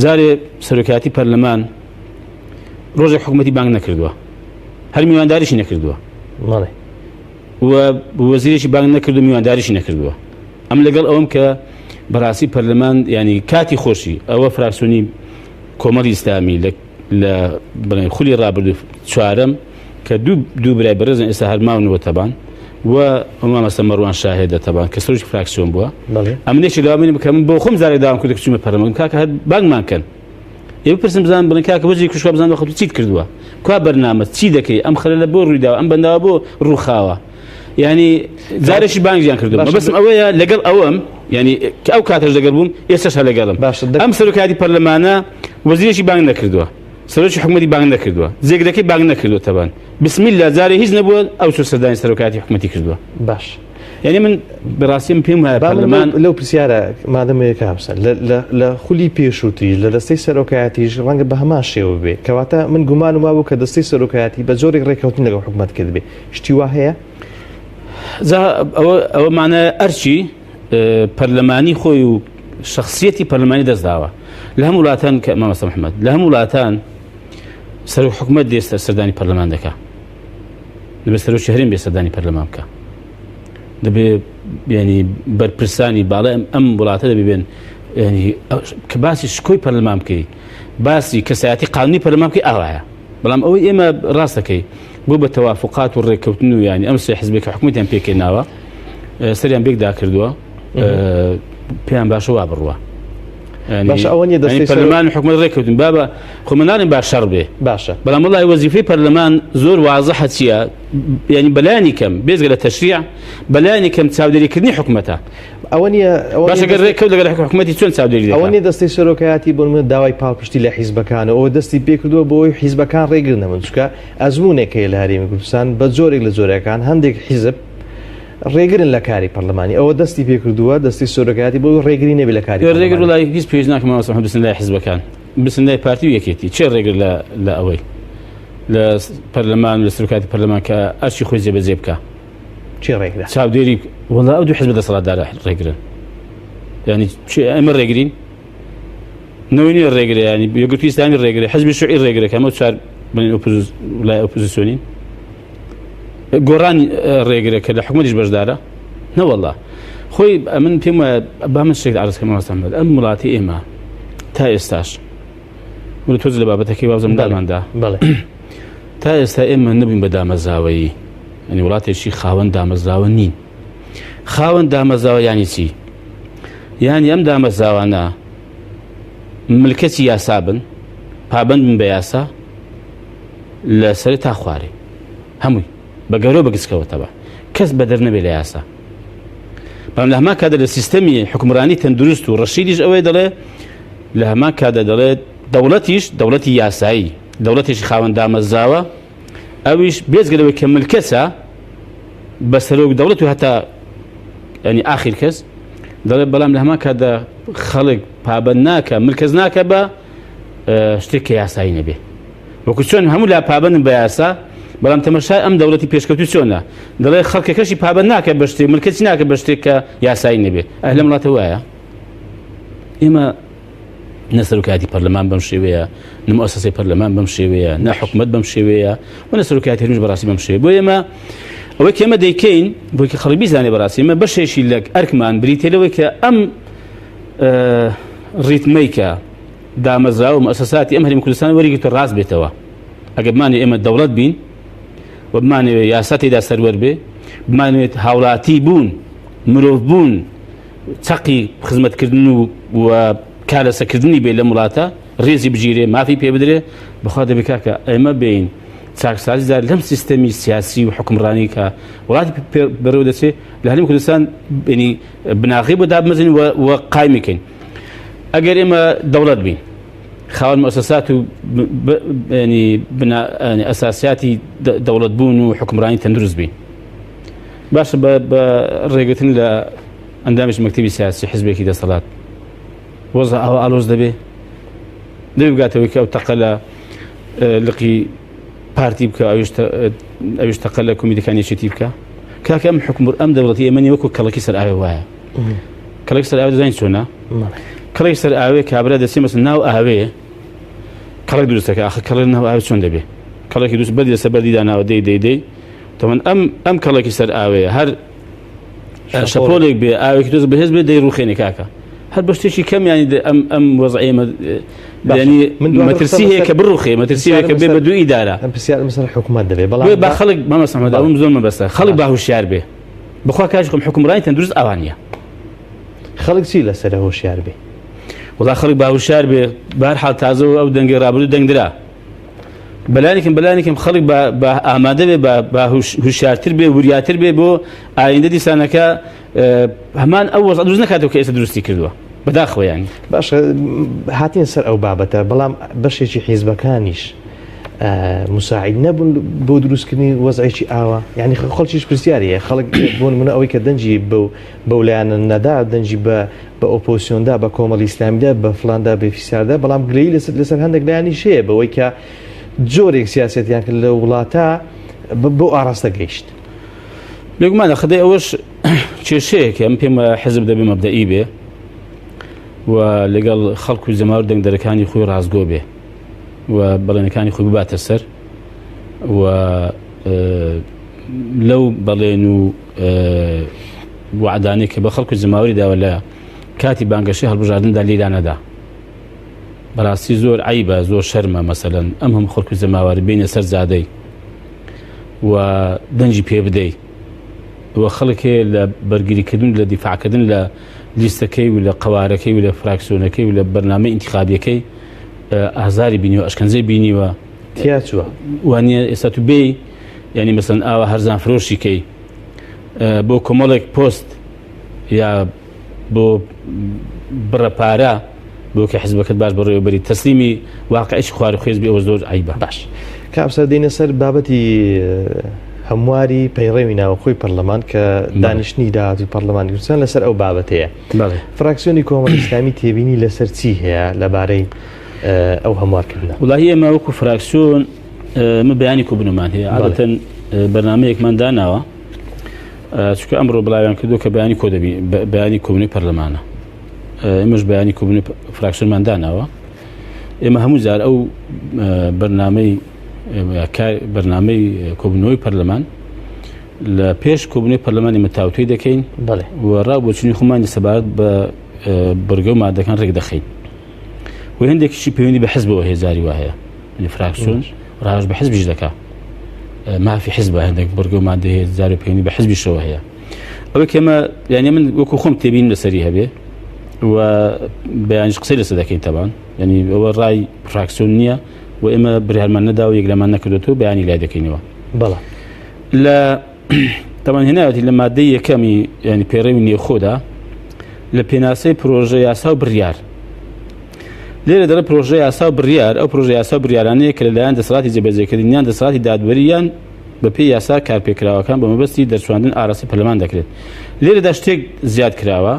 جارێ سەرۆکاتی پەرلەمان ڕۆژێک حکوومەتی بانگ نەکردووە، هەر میوانداریشی نەکردووە و وەزیرێکی بانگ نەکردو، میوانداریشی نەکردووە. ئەم لەگەڵ ئەوم کە بەڕاستی پەرلەمان ینی کاتی خۆشی ئەوە فراکسیۆنی کۆمەڵی ئیسلامی لە خولی ڕابردوو چوارەم کە دوو برای بەڕێزن ئێستا هەرماونەوە تەبان و مامەستە مەڕوان شاهێدە تەبان کە سەرۆکی فراکسیۆن بووە. ئەمنێکی داوامێنم کە من بۆ خۆم زارێک داوام کردم کچوومە پەرلەمان کاکە هەر بانگمان کەن. ئێوە پرسم بزانم بڵێن کاکە بەجێ کوشوا بزانم بە خەڵکی چیت کردووە، کوا بەرنامە چی دەکەی، ئەم خەلەلە بۆ ڕوویداوە، ئەم بەنداوە بۆ ڕووخاوە. ینی جارێکی بانگیان کردووە. بەسم ئەوەیە لەگەڵ ئەوەم ینی کە ئەو کاتەش لەگەڵ بووم ئێستاش هەر لەگەڵم. ئەم سەرۆکاتی پەرلەمانە وەزیرێکی بانگ نەکردووە، سەرۆکی حکوومەتی بانگ نەکردووە، جێگرەکەی بانگ نەکردووە تەبان. بسمیللا جارێ هیچ نەبووە ئەو سەردانی سەرۆکاتی حکوومەتی کردووە. باش. یعنی من بەڕاستیم پێم وایە پەرلەمان لەو پرسیارە مادەمەیە کامسە لە خولی پێشووتیش لە دەستەی سەرۆکایەتیش ڕەنگە بە هەمان شێوە بێ، کەواتە من گومان وما بوو کە دەستەی سەرۆکایەتی بە جۆرێک ڕێکەوتن لەگەڵ حکوومەت کرد بێ. شتی وا هەیە؟ ئەوە مانە ئەرچی پەرلەمانی خۆی و شخصیەتی پەرلەمانی دەستداوە لە هەموو وڵاتان کە مامەستە محەممەد لە هەموو وڵاتان سەرۆک حکوومەت دێستە سەردانی پەرلەمان دەکا، دەبێت سەرۆکی هەرێم بێ سەردانی پەرلەمان بکە، دەبێت ینی بەرپرسانی باڵای ئەم وڵاتە دەبێن کە باسی شکۆی پەرلەمان بکەی، باسی کەسایەتی قانونی پەرلەمان بکەی ئاوایە. بەڵام ئەوەی ئێمە ڕاست دەکەی بۆ بە تەوافقات و ڕێککەوتن و ینی ئەم سێ حیزبێک حکوومەتیان پێکەناوە سەریان بێکدا کردووە پێیان باشە وا بڕوە. باش ئەوە نیە دەستی پەرلەمان حکوومەت ڕێککەوتن بابە خۆمەناڵێن باش شەڕ بێ باشە. بەڵام وڵای وەزیفەی پەرلەمان زۆر وازەحە چییە؟ ینی بەلایانی کەم بێزگە لە تەشریع بەلایانی کەم چاودێریکردنی حکوومەتە. ئەوە نیە باشەگەر ڕێککەوت لەگەڵ حکوومەتی چۆن چاودێری ئەوە نیە دەستی سەرۆکایەتی بۆ من داوای پاڵپشتی لە حیزبەکانە ئەوە دەستی پێکردووە بۆی حیزبەکان ڕێگرنەوە چکە ئەزمونێکەیە لە هەرێمی کوردستان بە جۆرێک لە جۆرەکان هەندێک حیزب ڕێگرن لە کاری پەرلەمانی ئەوە دەستی پێکردووە دەستی سەرۆکایەتی بۆ ڕێگری نەبێ لە کاری ڕێگر وڵای هیچ پێویست ناکەم مامەستە بسن لای حیزبەکان بسن لای پارتی و یەکێتی چێ ڕێگر لە ئەوەی لە پەرلەمان لە سەرۆکاتی پەرلەمان کە ئەرچی خۆی جێبەجێ بکە چی ڕێگرە چاودێری وڵا ئەو دوو حیزب دەسەڵاتدارە ڕێگرن ینی ئەمە ڕێگرین نەوەی نیە ڕێگرە ینی یەکگرتووی ئیسلامی ڕێگرە حیزبی شوعی ڕێگرەکە ئەمە چوار وڵای ئۆپۆزیسیۆنین گۆڕانی ڕێگرە کە لە حکوومەتیش بەشدارە نەوەڵا خۆی من پێم وایە با من شتێک عەرزکەم مامەستە محەممەد ئەم وڵاتی ئێمە تا ئێستاش وڵ تۆز لە بابەتەکەی وازم داماندا تا ئێستا ئێمە نەبووین بە دامەزراوەیی ینی وڵاتێکی خاوەن دامەزراوە نین. خاوەن دامەزراوە یانی چی؟ یانی ئەم دامەزراوانە ملکەتی یاسا بن، پابەند بن بە یاسا لە سەری تا خوارێ هەمووی بە گەورە بەگسکەوەتەوە کەس بەدەر نەبێ لە یاسا. بەڵام لە هەمان کاتە لە سیستەمی حکومڕانی تەندروست و ڕەشیدیش ئەوەی دەڵێ لە هەمان کاتە دەڵێت دەوڵەتیش دەوڵەتی یاسایی دەوڵەتێکی خاوەن دامەزراوە ئەویش بێزگەلەوەی کە ملکەسە بە سەرۆک دەوڵەت و هەتا ینی ئاخر کەس دەڵێت بەڵام لە هەمان کاتدا خەڵک پابەند ناکە ملکەز ناکە بە شتێک کە یاسایی نەبێ وەکو چۆن هەموو لا پابەندن بە یاسا بەڵام تەمەشای ئەم دەوڵەتی پێشکەوتوی چۆنە دەڵێ خەڵکەکەشی پابەند ناکە بە شتێک ملکەتی ناکە بە شتێک کە یاسایی نەبێ. ئەهل لە وڵاتە وایە ئێمە نە سەرۆکایەتی پەرلەمان بەم شێوەیە نە مؤسسەی پەرلەمان بەم شێوەیە نە حکوومەت بەم شێوەیە و نە سەرۆکایەتی هەرێمیش بەڕاستی بەم شێوەیە. بۆ ئێمە ئەوەی کە ئێمە دەیکەین بۆی کە خەڵک بیزانێ بەڕاستی ئێمە بەشێکی لە ئەرکمان بریتێ لەوەی کە ئەم ڕیتمەی کە دامەزراوە مؤسساتی ئەم هەرێمی کوردستان وەریگرتووە ڕاست بێتەوە. ئەگەر بمانێ ئێمە دەوڵەت بین و بمانەوێت یاسا تێدا سەروەر بێ بمانوێت هاوڵاتی بوون مرۆڤ بوون چەقی خزمەتکردن و کارەسەکردنی بێ لە وڵاتە ڕێزی بگیرێ مافی پێ بدرێ بەخوا دەبێت کاکە ئێمە بین چاکسازی دار لەم سیستەمی سیاسی و حکومڕانی کە وڵاتی بەرەو دەچێت لە هەرێمی کوردستان بناغی بۆ دابمەزین و قایمکەین. ئەگەر ئێمە دەوڵەت بین خاوەن مؤسسات و ینی ئەساسیاتی دەوڵەت بوون و حکمڕانی تەندروست بین باشە بە ڕێگرتن لە ئەندامش مەکتەبی سیاسی حزبێکی دەسەڵات وەزە ئەوە ئالۆز دەبێ بگاتەوەی کە ئەو تەقە لە لقی پارتی بکە ئەویش تەقە لە کۆمیتەکانیەتی بکە کاکە ئەم حکومت ئەم دەوڵەتی ئێمەنی وەکو کەڵکی سەر ئاوێ وایە کەڵکی سەر ئاوێ دەزانین چۆنە کەڵێک سەر ئاوێ کابرا دەسێ مەسن ناو ئاوێ کەڵک دروستەکە ئاخر کەڵێک ناو ئاوێ چۆن دەبێ کەڵێکی دروست بەدی لەسەر بەردی داناوە دەی تەمەن ئەم کەڵێکی سەر ئاوێ هەر شەپۆلێک بێ ئاوێکی دۆز بەهێز بێ دەی ڕوخێنێ کاکە هەر بە شتێکی کەم ینی ئەم وەزعی ینی مەترسی هەیە کە بڕوخێ مەترسی هەیە کە بێ بە دوو ئیدارە ئەم پرسیار مەسەر حکوومەت دەبێ بەڵام با خەڵک مامەسەمەدا ئەوم زۆر مەبەستە خەڵک باهوشیار بێ بخوا کاش خۆم حکومڕانی تەندروست ئەوانیە خەڵک چی لەسەر هۆشیار بێ وڵا خەڵک باهوشار بێ بەهەرحاڵ تازە ئەو دەنگی ڕابردوو دەنگدرا بەلانێکم خەڵک بە ئامادە بێ بە هوشیارتر بێ وریاتر بێ بۆ ئایندە دیسانەکە هەمان ئەو وەزع دروست نەکاتەوە کە ئێستا دروستی کردووە بەداخۆیانی باشە هاتین سەر ئەو بابەتە بەڵام بەشێکی حیزبەکانیش مساعد نەبوون بۆ دروستکردنی وەزعێکی ئاوە یعنی خەڵکیش پرسیاریە خەڵک بۆ نمونە ئەوەی کە دەنجی بەو لایەنە نەدا دەنجی بە ئۆپۆسیۆندا بە کۆمەڵی ئیسلامیدا بە فڵاندا بێفیساردا بەڵام گلەیی لەسەر هەندێک لایانی شەیە بەوەی کە جۆرێک سیاسەتیان کرد لە وڵاتە بۆ ئاراستە گەیشت بێگومانە خدای ئەوەش کێشەیەکە ئەم پێم حزب دەبێ مەبدەئی بێ و لەگەڵ خەڵک و زەماوە دەنگدەرەکانی خۆی ڕازگۆ بێ و بەڵێنەکانی خۆی بباتە سەر و لەو بەڵێن و وعدانەی کە بە خەڵک و زەماوەری داوە لە کاتی بانگەشەی هەڵبژاردندا لێرانەدا بەڕاستی زۆر عیبە زۆر شەرمە مەسەلەن ئەم هەموو خەڵک و زەماوەری بینە سەر زادەی و دەنجی پێ بدەی و خەڵکێ لە بەرگریکردن لە دیفاعکردن لە لیستەکەی و لە قەوارەکەی و لە فراکسیۆنەکەی و لە بەرنامەی ئینتیخابیەکەی ئازاری بینیوە ئەشکەنجەی بینیوە تیا چووە وانە ئێستا تو بێ ینی مەسەن ئاوە هەرزان فرۆشیکەی بۆ کۆمەڵێک پۆست یا بۆ بڕە پارە بۆ کە حزبەکەت باش بەڕێوەبەری تەسلیمی واقعیش خوار خێز بێ ئەوە زۆر عیبە باش کاپسەر دێنە سەر بابەتی هەمواری پەیڕێوی ناوەخۆی پەرلەمان کە دانیشتنی داهاتوی پەرلەمانی کوردستان لەسەر ئەو بابەتەیە فراکسیۆنی کۆمەڵی ئیسلامی تێبینی لەسەر چی هەیە لەبارەی ئەو هەموارکردنە وڵاهی ئێمە وەکو فراکسیۆن من بەیانی کۆبوونمان هەیە عادەتەن بەرنامەیەکمان داناوە چونکە ئەمڕۆ بڵاویان کردو کە بەیانی کۆ دەبی بەیانی کۆبوونی پەرلەمانە ئێمەش بەیانی کۆبوونی فراکسیۆنمان داناوە ئێمە هەموو جار ئەو بەرنامەی کۆبوونەوەی پەرلەمان لە پێش کۆبوونەوەی پەرلەمانی مەتاوتوی دەکەین و ڕابۆچوونی خۆمانی سەبارەت بە بەرگە و مادەکان ڕێک دەخەین و هەندێکیشی پەیوەندی بە حزبەوە هەیە زاری وا هەیە فراکسیۆن ڕاهێش بە حزبیش دەکا مافی حزبە هەندێک بەرگە و مادە هەیە زاری پەیوەندی بە حزبیشەوە هەیە ئەوە کەمە یعنی من وەکو خۆم تێبین لەسەری هەبێ و بەیانیش قسەی لەسەر دەکەین تەبان ینی ئەوە ڕای فراکسیۆن نییە و ئێمە بریارمان نەدا و یەکلەمان نەکردوەوە بەیانی لای دەکەینەوە بەڵام لە تەمان هێناوەتی لە مادەی یەکەمی ینی پێڕێوی نێوخۆدا لە پێناسەی پرۆژە یاسا و بڕیار لێرە دەڵێ پرۆژە یاسا و بڕیار ئەو پرۆژە یاسا و بڕیارانەیە کە لەلایەن دەسەڵاتی جێبەجێکردنیان دەسەڵاتی دادوەریان بە پێی یاسا کارپێکراوەکان بە مەبەستی دەرچواندن ئاراسی پەرلەمان دەکرێت لێرەدا شتێک زیاد کراوە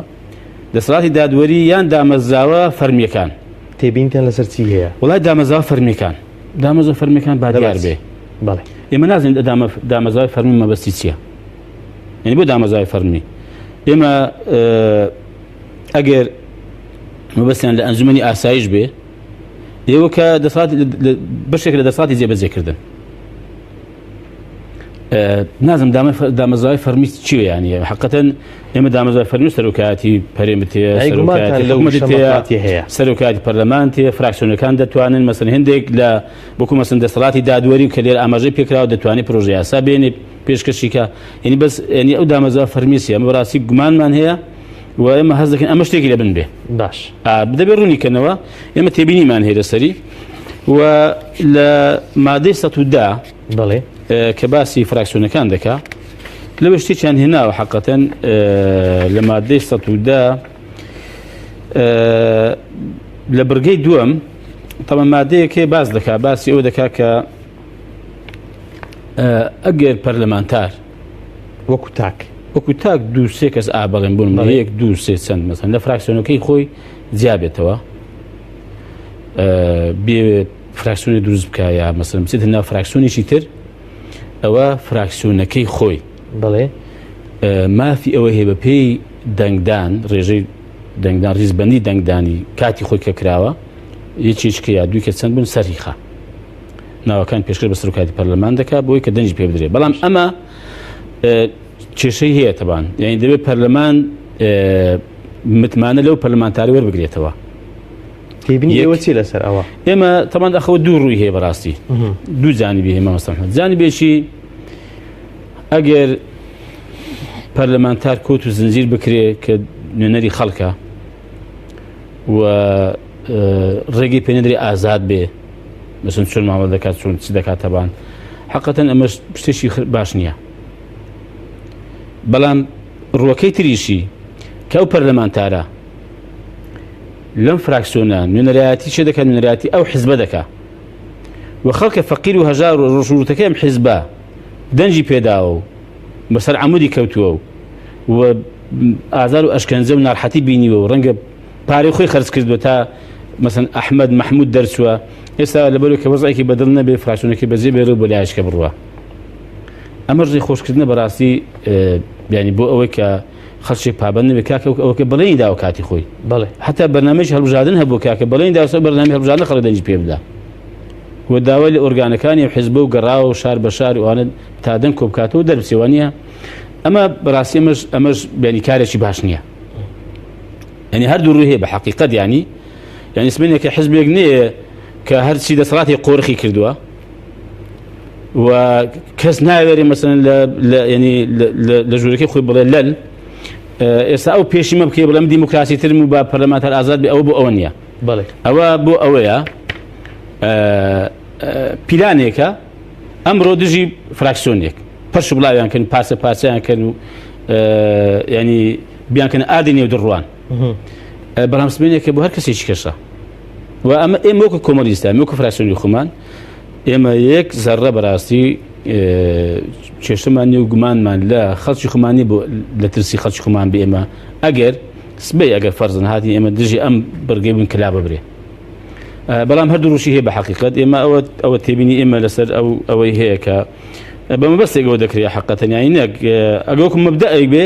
دەسەڵاتی دادوەری یان دامەزراوە فەرمیەکان تێبینیان لەسەر چی هەیە وڵای دامەزراوە فەرمیەکان دامەزراوە فەرمیەکان بادیار بێ بەڵێ ئێمە نازانین دامەزراوەی فەرمی مەبەستی چییە یعنی بۆ دامەزراوەی فەرمی ئێمە ئەگەر مەبەستیان لە ئەنجومەنی ئاسایش بێ ئێوە کە بەشێک لە دەسەڵاتی جێبەجێکردن نازم دامەزراوەی فەرمی چییە یعنی حقیقەتەن ئێمە دامەزراوەی فەرمی سەرۆکاتی پەرێمتەیە سەرۆکاتی پەرلەمان تێ فراکسیۆنەکان دەتوانن مەسەن هەندێک لە بۆکو مەسەن دەسەڵاتی دادوەری کە لێرە ئاماژەی پێکراوە دەتوانێت پرۆژە یاسا بێنێ پێشکەشیکە یعنی بەس ینی ئەو دامەزراوە فەرمیسیە ئەمە بەڕاستی گومانمان هەیە و ئێمە هەز دەکەین ئەمە شتێکی لەبن بێ باش دەبێ ڕوونیکەنەوە ئێمە تێبینیمان هەیە لەسەری و لە مادەی 110 بەڵێ کە باسی فراکسیۆنەکان دەکا لەوە شتێکیان هێناوە حقیقەتەن لە مادەی 110 لە بڕگەی دووەم تەمە مادەیەکێ باز دەکا باسی ئەوە دەکا کە ئەگەر پەرلەمانتار وەکو تاک دوو سێ کەس ئابەڵێن بوون یەک دوو سێ چەند مەسەن لە فراکسیۆنەکەی خۆی جیابێتەوە بێ فراکسیۆنی دروست بکە یا مەسەن بچێتە ناو فراکسیۆنێکی تر ئەوە فراکسیۆنەکەی خۆی بەڵێ مافی ئەوە هەیە بە پێی دەنگدان ڕێژەی دەنگدان ڕیزبەندی دەنگدانی کاتی خۆی کە کراوە یەکێککە یا دوی کە چەند بوون سەریخە ناوەکان پێشکرد بە سەرۆکاتی پەرلەمان دەکات بۆی کە دەنجی پێ بدرێت بەڵام ئەمە کێشەی هەیە تەبان یعنی دەبێت پەرلەمان متمانە لەو پەرلەمانتاری وەربگرێتەوە ئێوە چی لەسەر ئەوە ئێمە تەمان ئەخەوە دوو ڕووی هەیە بەڕاستی دوو جانیبی هەیە مامۆستا محەممەد جانیبێکی ئەگەر پەرلەمانتار کۆت و زنجیر بکرێ کە نوێنەری خەڵکە و ڕێگەی پێنەدرێ ئازاد بێ مەسن چۆن مامەڵە دەکات چۆن چی دەکات تەبان حەقەتەن ئەمە شتێکی باش نییە بەڵام ڕووەکەی تریشی کە ئەو پەرلەمانتارە لەم فراکسیۆنە نوێنەرایەتی چێ دەکات نوێنەرایەتی ئەو حیزبە دەکات و خەڵکە فەقیر و هەژار و ڕۆژوورتەکەی ئەم حیزبە دەنجی پێداوە و بەسەر عەمودی کەوتووە و ئازار و ئەشکەنجە و ناڕەحەتی بینیوە و ڕەنگە پارەی خۆی خەرج کردووە تا مەسەن ئەحمەد مەحموود دەرچووە ئێستا لەبەرەوەی کە وەزعێکی بەدڵ نەبێ فراکسیۆنێکی بەجێ بێرە بۆ لایشکە بڕوە ئەمە ڕێی خۆشکردنە بەڕاستی بیانی بۆ ئەوەی کە خەڵکی پابەند نەبێ کاکە ئەوەکە بەڵێنی داوە کاتی خۆی بەڵێ حتا بەرنامەی هەڵبژاردن هەبوو کاکە بەڵێنی داوە بەرنامەی هەڵبژاردن خەڵک دەنجی پێ بدە و داوای لە ئۆرگانەکانی حیزب و گەڕاوە و شار بە شار وانە تا دەنگ کۆبکاتەوە دەربچێوانە ئەمە بەڕاستی ئەمەش بیانی کارێکی باش نییە ینی هەردوو ڕووی هەیە بە حەقیقەت ینی سبینێکە حیزبێک نییە کە هەرچی دەسەڵاتی قۆرخی کردووە و کەس ناوێری مەسەن ینی لە ژوورەکەی خۆی بڵێ لەل ئێستا ئەو پێشی مە بکەی بڵێم دیموکراسی ترم و با پەرلەمانتار ئازاد بێ ئەوە بۆ ئەوە نییە ئەوە بۆ ئەوەیە پیلانێکە ئەمڕۆ دژی فراکسیۆنێک پەرش بڵاویان کردن پاسە پارچەیان کردن و ینی بیانکەن ئادی نێو دڕوان بەڵام سبینێکە بۆ هەر کەسێکی کەشە و ئەمە ئێمە وەکو کۆمەڵیستە وەکو فراکسیۆنی خۆمان ئێمە یەک زەڕە بەڕاستی کێشەمان نیە و گومانمان لە خەڵکی خۆمانی بۆ لە ترسی خەڵکی خۆمان بێ ئێمە ئەگەر سبەی ئەگەر فەرزن هاتی ئێمە دژی ئەم بەرگەی بن کلا ببرێ بەڵام هەردوو ڕوشی هەیە بە حەقیقەت ئێمە ئەوە تێبینی ئێمە لەسەر ئەوەی هەیە کە بەمە بەستێکەوە دەکرێت حەقەتەن یانی نەک ئەگەوەکم مەبدەئێک بێ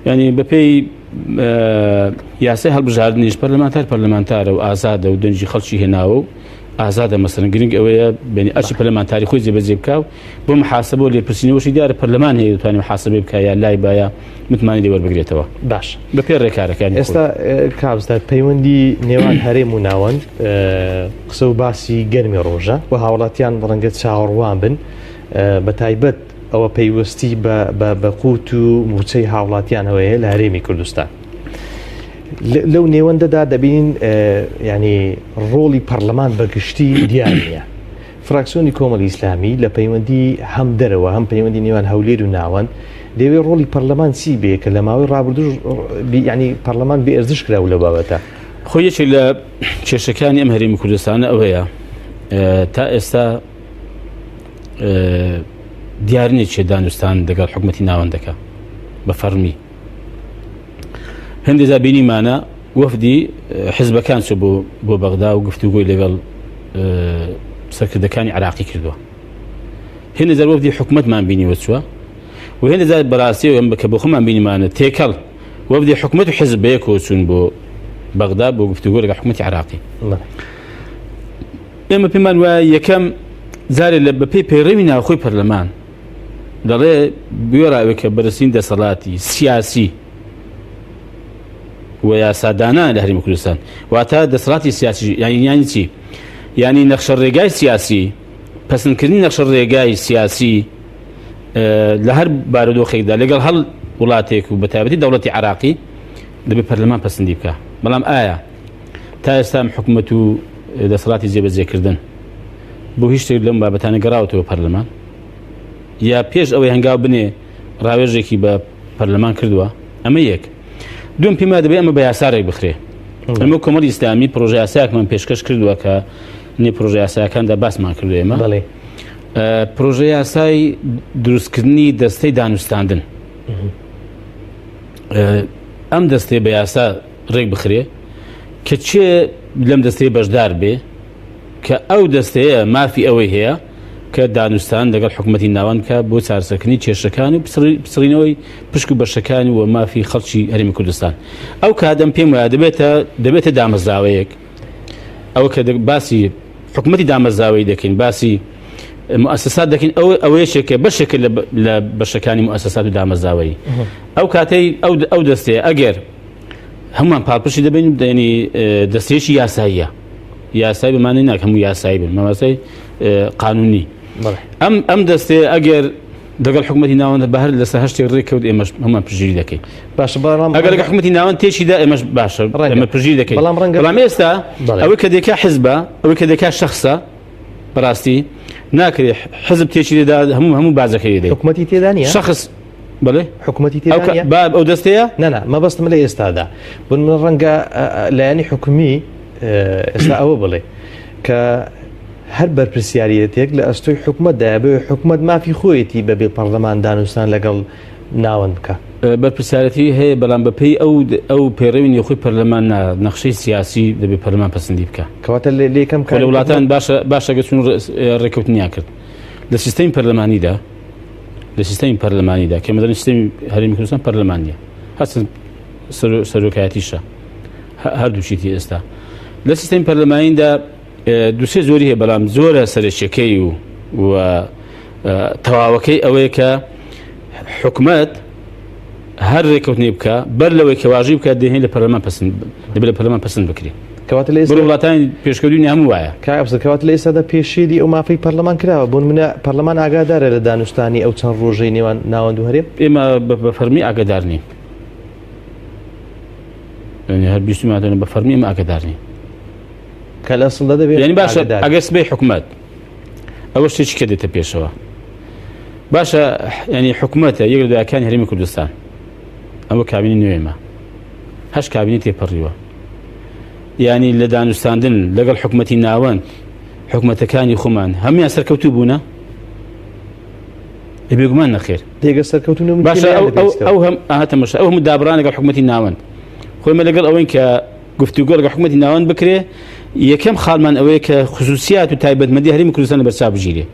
ینی بەپێی یاسای هەڵبژاردنیش پەرلەمانتارە و ئازادە و دەنجی خەڵکی هێناوە و ئازادە مەسەرەن گرنگ ئەوەیە بینی ئەرچی پەرلەمانتاری خۆی جێبەجێ بکاو بۆ محاسبە لێپرسینەوەشی دیارە پەرلەمان هەیە دەتوانێت محاسبە بکە یا لای باە متمانی لێ وەربگرێتەوە باش بە پێ ڕێکارەکانی ئێستا کابزدار پەیوەندی نێوان هەرێم و ناوەند قسە و باسی گەرمی ڕۆژە و هاوڵاتیان ڕەنگە چاوەڕوان بن بە تایبەت ئەوە پەیوەستی بە قوت و موچەی هاوڵاتیان هەیە لە هەرێمی کوردستان لەو نێوەندەدا دەبین ینی ڕۆڵی پەرلەمان بەگشتی دیار نییە فراکسیۆنی کۆمەڵی ئیسلامی لە پەیوەندی هەم دەرەوە هەم پەیوەندی نێوان هەولێر و ناوەند دەوێت ڕۆڵی پەرلەمان چی بێ کە لە ماوەی ڕابردوو ینی پەرلەمان بێئەرزش کراوە لە بابەتە خۆ یەکێک لە کێشەکانی ئەم هەرێمی کوردستانە ئەوەیە تا ئێستا دیار نییە چێ دانوستان دەگەڵ حکومەتی ناوەندەکە بە فەرمی هەندێکجار بینیمانە وەفدی حیزبەکان چوو بۆ بەغدا و گفتوگۆی لەگەڵ سەرکردەکانی عراقی کردووە هێندێکجار وەفدی حکومەتمان بینیوە چووە و هێندێکجار بەڕاستی کە بۆ خۆمان بینیمانە تێکەڵ وەفدی حکومەت و حیزب بەیەکەوە چوون بۆ بەغدا بۆ گفتوگۆ لەگەڵ حکومەتی عراقی ئێمە پێمان وایە یەکەم جارێ لە بەپێی پەیڕەوی ناوخۆی پەرلەمان دەڵێ بێڕاوێک کە بەرزترین دەسەڵاتی سیاسی و یاسادانان لە هەرێمی کوردستان واتە دەسەڵاتی سیاسی یانی چی یعنی نەخشە ڕێگای سیاسی پەسەندکردنی نەخشە ڕێگای سیاسی لە هەر بارودۆخێکدا لەگەڵ هەڵ وڵاتێک و بەتایبەتی دەوڵەتی عراقی دەبێت پەرلەمان پەسەندی بکە بەڵام ئایا تا ئێستا حکومەت و دەسەڵاتی جێبەجێکردن بۆ هیچ شتێک لەم بابەتانە گەڕاوەتەوە پەرلەمان یا پێش ئەوەی هەنگاو بنێ ڕاوێژێکی بە پەرلەمان کردووە ئەمە یەک دوم پێما دەبێت ئەمە بە یاسارێک بخرێ ئەمە کۆمەڵی ئیسلامی پرۆژە یاسایەکمان پێشکەش کردووە کە نێ پرۆژە یاسایەکاندا باسمان کردو ئێمە بەڵێ پرۆژە یاسای دروستکردنی دەستەی دانوستاندن ئەم دەستەی بە یاسا ڕێک بخرێ کە چێ لەم دەستەی بەشدار بێ کە ئەو دەستەیە مافی ئەوەی هەیە کە دانوستان لەگەڵ حکوومەتی ناوان بکە بۆ چارەسەرکردنی کێشەکان و پسڕینەوەی پشک و بەشەکانی و مافی خەڵکی هەرێمی کوردستان ئەو کادەم پێم وایە دەبێتە دامەزراوەیەک ئەوە کە باسی حکوومەتی دامەزراوەی دەکەین باسی مؤسسات دەکەین ئەوەیەشێکە بەشێکە لە بەشەکانی مؤسسات و دامەزراوەی ئەو کاتەی ئەو دەستەیە ئەگەر هەمومان پاڵپشی دەبین دەینی دەستێکی یاساییە یاسایی بمانەی ناک هەموو یاسایی بن مەمەسەی قانونی ئەم دەستێ ئەگەر دەگەڵ حکوومەتی ناوەندە بەهر لەسەر هەشتێک ڕێککەوت ئێمەش هەمان پژگیری دەکەین باشە بەڵام ئەگەر لەگە حکوومەتی ناوەند تێکیدا ئێمەش باشە ئێمە پژگیری دەکەین بەڵام ئێستا ئەوەی کە دێکا حیزبە ئەوەی کە دێکا شەخصە بەڕاستی ناکرێت حزب تێکی لێدا هەموو بازەکەی دێت حکوومەتی تێدا نیە شخص بڵێ حکوومەتی تێدا ئەو دەستەیە نەنا مەبەستم لە ئێستادا بن من ڕەنگە لایەنی حکومی ئێستا ئەوە بڵێ کە هەر بەرپرسیارەتێک لە ئەستۆی حکومەتدایە بێ حکومت مافی خۆیەتی بەبێ پەرلەمان دانوستان لەگەڵ ناوەند بکە بەرپرسیارەتی هەیە بەڵام بەپێی ئەو پێڕەوی نێخۆی پەرلەمان نەخشەی سیاسی دەبێت پەرلەمان پەسەندی بکە کەواتە لێکەم کە لە وڵاتان باشە گەچون ڕێکەوتنیا کرد لە سیستەمی پەرلەمانیدا لە سیستەمی پەرلەمانیدا کە مەدەن سیستەمی هەرێمی کوردستان پەرلەمانیە هەست سەرۆکایەتیشە هەردووچیتی ئێستا لە سیستەمی پەرلەمانیدا دووسێ زۆری هەیە بەڵام زۆرە سەرچەکەی و تەواوەکەی ئەوەیە کە حکومەت هەر ڕێکەوتنی بکە بەر لەوەی کەواژی بکات دەهێن لە پەرلەمان پەسەند دەبێت لە پەرلەمان پەسەند بکرێت کەواتە لە بۆ وڵاتانی پێشکەوتنی هەموو وایە کەواتە لە ئێستادا پێشێری ئەو مافەی پەرلەمان کراوە بۆ منە پەرلەمان ئاگادارە لە دانوستانی ئەو چەند ڕۆژەی نێوان ناوەند و هەرێم ئێمە بە فەرمی ئاگادار نین هەر بیستماتەوە بە فەرمی ئێمە ئاگادار نین کە لە ئەسڵدا دەبێت ینی باشە ئەگەر سبەی حکومەت ئەوە شتێکی کە دێتە پێشەوە باشە ینی حکومەتە یەک لە دوایەکانی هەرێمی کوردستان ئەوە کابینی نوێمە هەشت کابینی تێپەڕیوە ینی لە دانوستاندن لەگەڵ حکومەتی ناوەند حکومەتەکانی خۆمان هەمویان سەرکەوتوو بوونە بێگومان نەخێر دێگە سەرکەوتون باشە ئەو هەم ئاهاتەمەشە ئەو هەموو دابڕان لەگەڵ حکومەتی ناوەند خۆمە لەگەڵ ئەوەی کە گفتوگۆ لەگەڵ حکومەتی ناوەند بکرێ یەکەم خاڵمان ئەوەیە کە خصوصیات و تایبەتمەندی هەرێمی کوردستان لە بەرچاو بژیرێ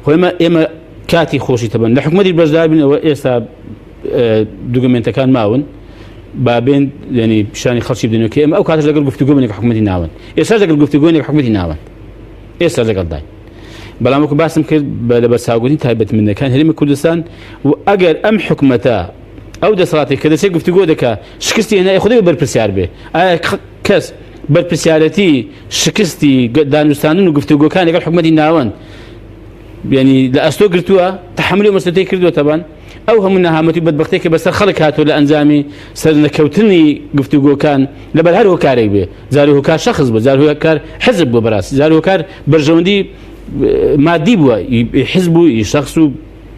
خۆمە ئێمە کاتی خۆشی تەبەن لە حکومەتی بەشدار بن ئەوە ئێستا دوگمنتەکان ماون بابێن ینی پیشانی خەڵکی بدەنەوە کە ئێمە ئەو کاتش لەگەڵ گفتوگۆ بنێک حکومەتی ناوەند ئێستا لەگەڵ گفتوگۆنێک حکومەتی ناوەند ئێستا لەگەڵ داین بەڵام وەکو باسم کرد لە بەرچاوگرتنی تایبەتمەندەکان هەرێمی کوردستان و ئەگەر ئەم حکومەتە ئەو دەسەڵاتی کە دەچێت گفتوگۆ دەکا شکستی هێنای خودی بەرپرسیار بێ ئایا کەس بەرپرسیارەتی شکستی دانوستاندن و گفتوگۆکان لەگەڵ حکومەتی ناوەند ینی لە ئەستۆ گرتووە تەحملی مەسئولەتی کردووە تەبان ئەو هەموو نەهامەتی بەدبەختەی کە بەسەر خەڵک هاتووە لە ئەنجامی سەرنەکەوتنی گفتوگۆکان لەبەر هەر هۆکارێک بێ جار هۆکار شەخص بوو جار هۆکار حزب بووە بەڕاستی جار هۆکار بەرژەوەندی مادی بووە حزب بوو شخص و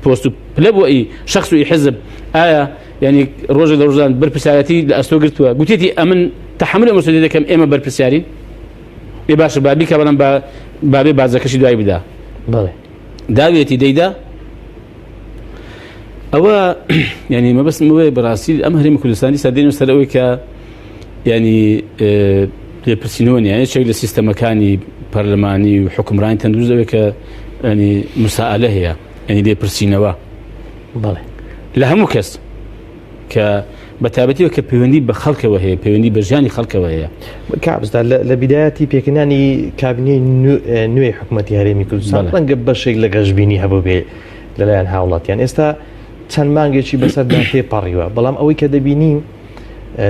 پۆست و پلە بووە شخص و حزب ئایا ینی ڕۆژە لە ڕۆژان بەرپرسیارەتی لە ئەستۆ گرتووە گوتێتی ئەمن تەحملی مەسئولەتی دەکەم ئێمە بەرپرسیارین ێ باشە بابی کە بەڵام بابێ بازەکەشی دوای بدا بەڵێ داوێتی دەیدا ئەوە ینی مەبەستم ئەوەیە بەڕاستی ئەم هەرێمی کوردستانی سەردێنەوە سەر ئەوەی کە ینی لێپرسینەوە نیە یەکێک لە سیستەمەکانی پەرلەمانی و حکومڕانی تەندروست ئەوەیە کە ینی مسائلە هەیە ینی لێپرسینەوە بەڵێ لە هەموو کەس کە بەتابەتیەوە کە پەیوەندی بە خەڵکەوە هەیە پەیوەندی بە ژیانی خەڵکەوە هەیە کابزدا لە بیدایەتی پێکردنانی کابینەی نوێی حکومەتی هەرێمی کوردستان ڕەنگە بەشێک لە گەشتبینی هەبوو بێ لەلایەن هاوڵاتیان ئێستا چەند مانگێکی بەسەردا تێپەڕیوە بەڵام ئەوەی کە دەبینیم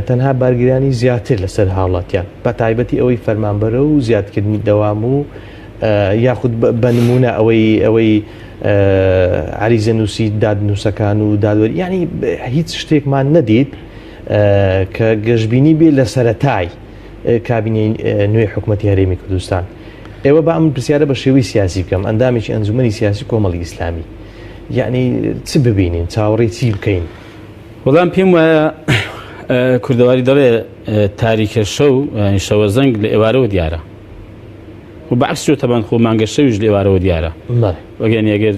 تەنها بارگیرانی زیاتر لەسەر هاوڵاتیان بە تایبەتی ئەوەی فەرمانبەرە و زیادکردنی دەوام و یاخود بە نمونە ئەوەی عریزە نووسی دادنووسەکان و دادوەری ینی هیچ شتێکمان نەدیت کە گەشتبینی بێ لە سەرەتای کابینەی نوێی حکومەتی هەرێمی کوردستان ئێوە بە ئەم پرسیارە بە شێوەی سیاسی بکەم ئەندامێکی ئەنجومەنی سیاسی کۆمەڵی ئیسلامی یعنی چ ببینین چاوەڕێی چی بکەین وەڵام پێم وایە کوردەواری دەڵێ تاریکە شەو شەوە زەنگ لە ئێوارەوە دیارە و بەعکس تەبان خۆ مانگە شەویش لە ئێوارەوە دیارە وەگەنی ئەگەر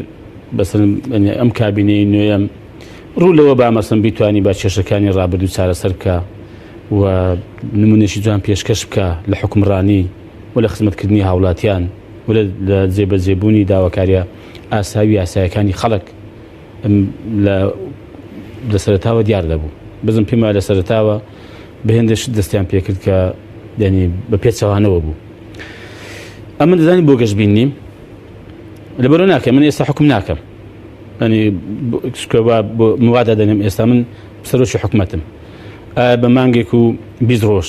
بەسەر ئەم کابینەی نوێیەم ڕوو لەوە با مەسەن بیتوانی با کێشەکانی ڕابردوو چارەسەر بکە و نمونێکی جوان پێشکەش بکە لە حکومڕانی و لە خزمەتکردنی هاوڵاتیان و لە جێبەجێبوونی داواکاریە ئاساوی یاسایەکانی خەڵک لە سەرەتاوە دیار دەبوو بزم پێم وایە لە سەرەتاوە بە هێندەش دەستیان پێکرد کە یعنی بە پێچەوانەوە بوو ئەمە دەزانی بۆ گەشتبین نیم لەبەرەوە ناکەم من ئێستا حکم ناکەم ینی بۆ موادە دەنێم ئێستا من سەرۆکی حکومەتم بە مانگێک و 20 ڕۆژ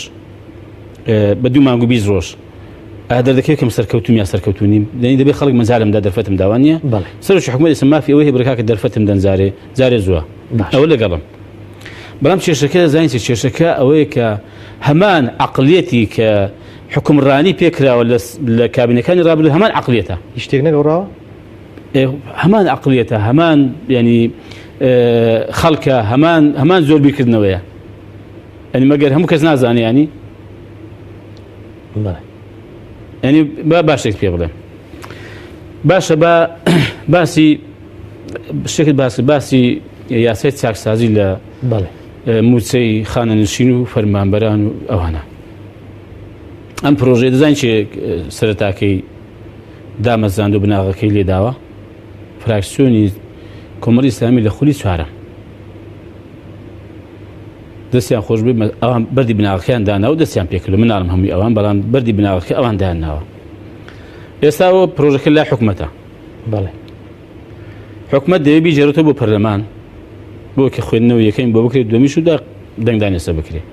بە 2 مانگ و 20 ڕۆژ دەردەکەی کەم سەرکەوتوم یا سەرکەوتونیم دەنی دەبێت خەڵک مەجالمدا دەرفەتم داوانیە سەرۆکی حکومەت ئێستا مافی ئەوەی بڕکاکە دەرفەتم دەن جارێ زووە ئەوە لەگەڵم بەڵام کێشەکە دەزانین کێشەکە ئەوەیە کە هەمان عەقڵیەتی کە حکومڕانی پێکراوە لە کابینەکانی ڕابردوو هەمان عەقڵیەتە هیچ شتێک نەگەڕاوە هەمان عەقڵیەتە هەمان ینی خەڵکە هەمان زۆر بیرکردنەوەیە ینی مەگەر هەموو کەس نازانێ ینی ینی باشێک پێ بڵێ باشە بە باسی شتێکت باسی یاسای چاکسازی لە موچەی خانەنشین و فەرمانبەران و ئەوانە ئەم پرۆژەیە دەزانین چێ سەرەتاکەی دامەزاند و بناغەکەی لێداوە فراکسیۆنی کۆمەڵی ئیسلامی لە خولی چوارەم دەستیان خۆش بێ ئەوان بەردی بناغەکەیان داناوە دەستیان پێکرد مناڵم هەمووی ئەوان بەڵام بەردی بناغەکە ئەوان دایانناوە ئێستا ئەوە پرۆژەکە لای حکومەتە حکومەت دەوێت بیجێڕێتەوە بۆ پەرلەمان بۆ کە خوێندنەوە یەکەین بۆ بکرێت دومیش و دەنگدانێسە بکرێت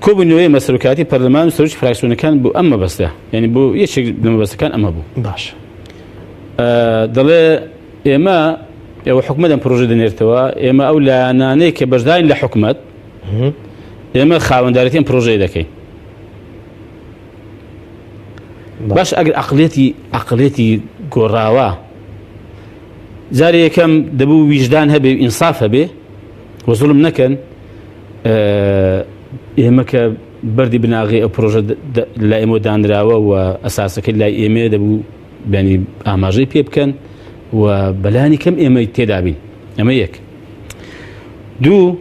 کۆبوونەوەی مەسەرۆکاتی پەرلەمان و سەرۆکی فراکسیۆنەکان بۆ ئەم مەبەستە یعنی بۆ یەکێک لە مەبەستەکان ئەمە بوو باش دەڵێ ئێمە حکومەت ئەم پرۆژە دەنێرتەوە ئێمە ئەو لایەنانەی کە بەشدارین لە حکومەت ئێمە خاوەندارەتی ئەم پرۆژەیە دەکەین باش ئەگەر عەقڵیەتی گۆڕاوە جارێ یەکەم دەبوو ویژدان هەبێ و ئینساف هەبێ و زوڵم نەکەن ئێمە کە بەردی بناغی ئەو پرۆژە لای ئێمە دانراوە و ئەساسەکەی لای ئێمە دەبوو بینی ئاماژەی پێ بکەن و بەلانی کەم ئێمەی تێدا بین ئەمە یەک دوو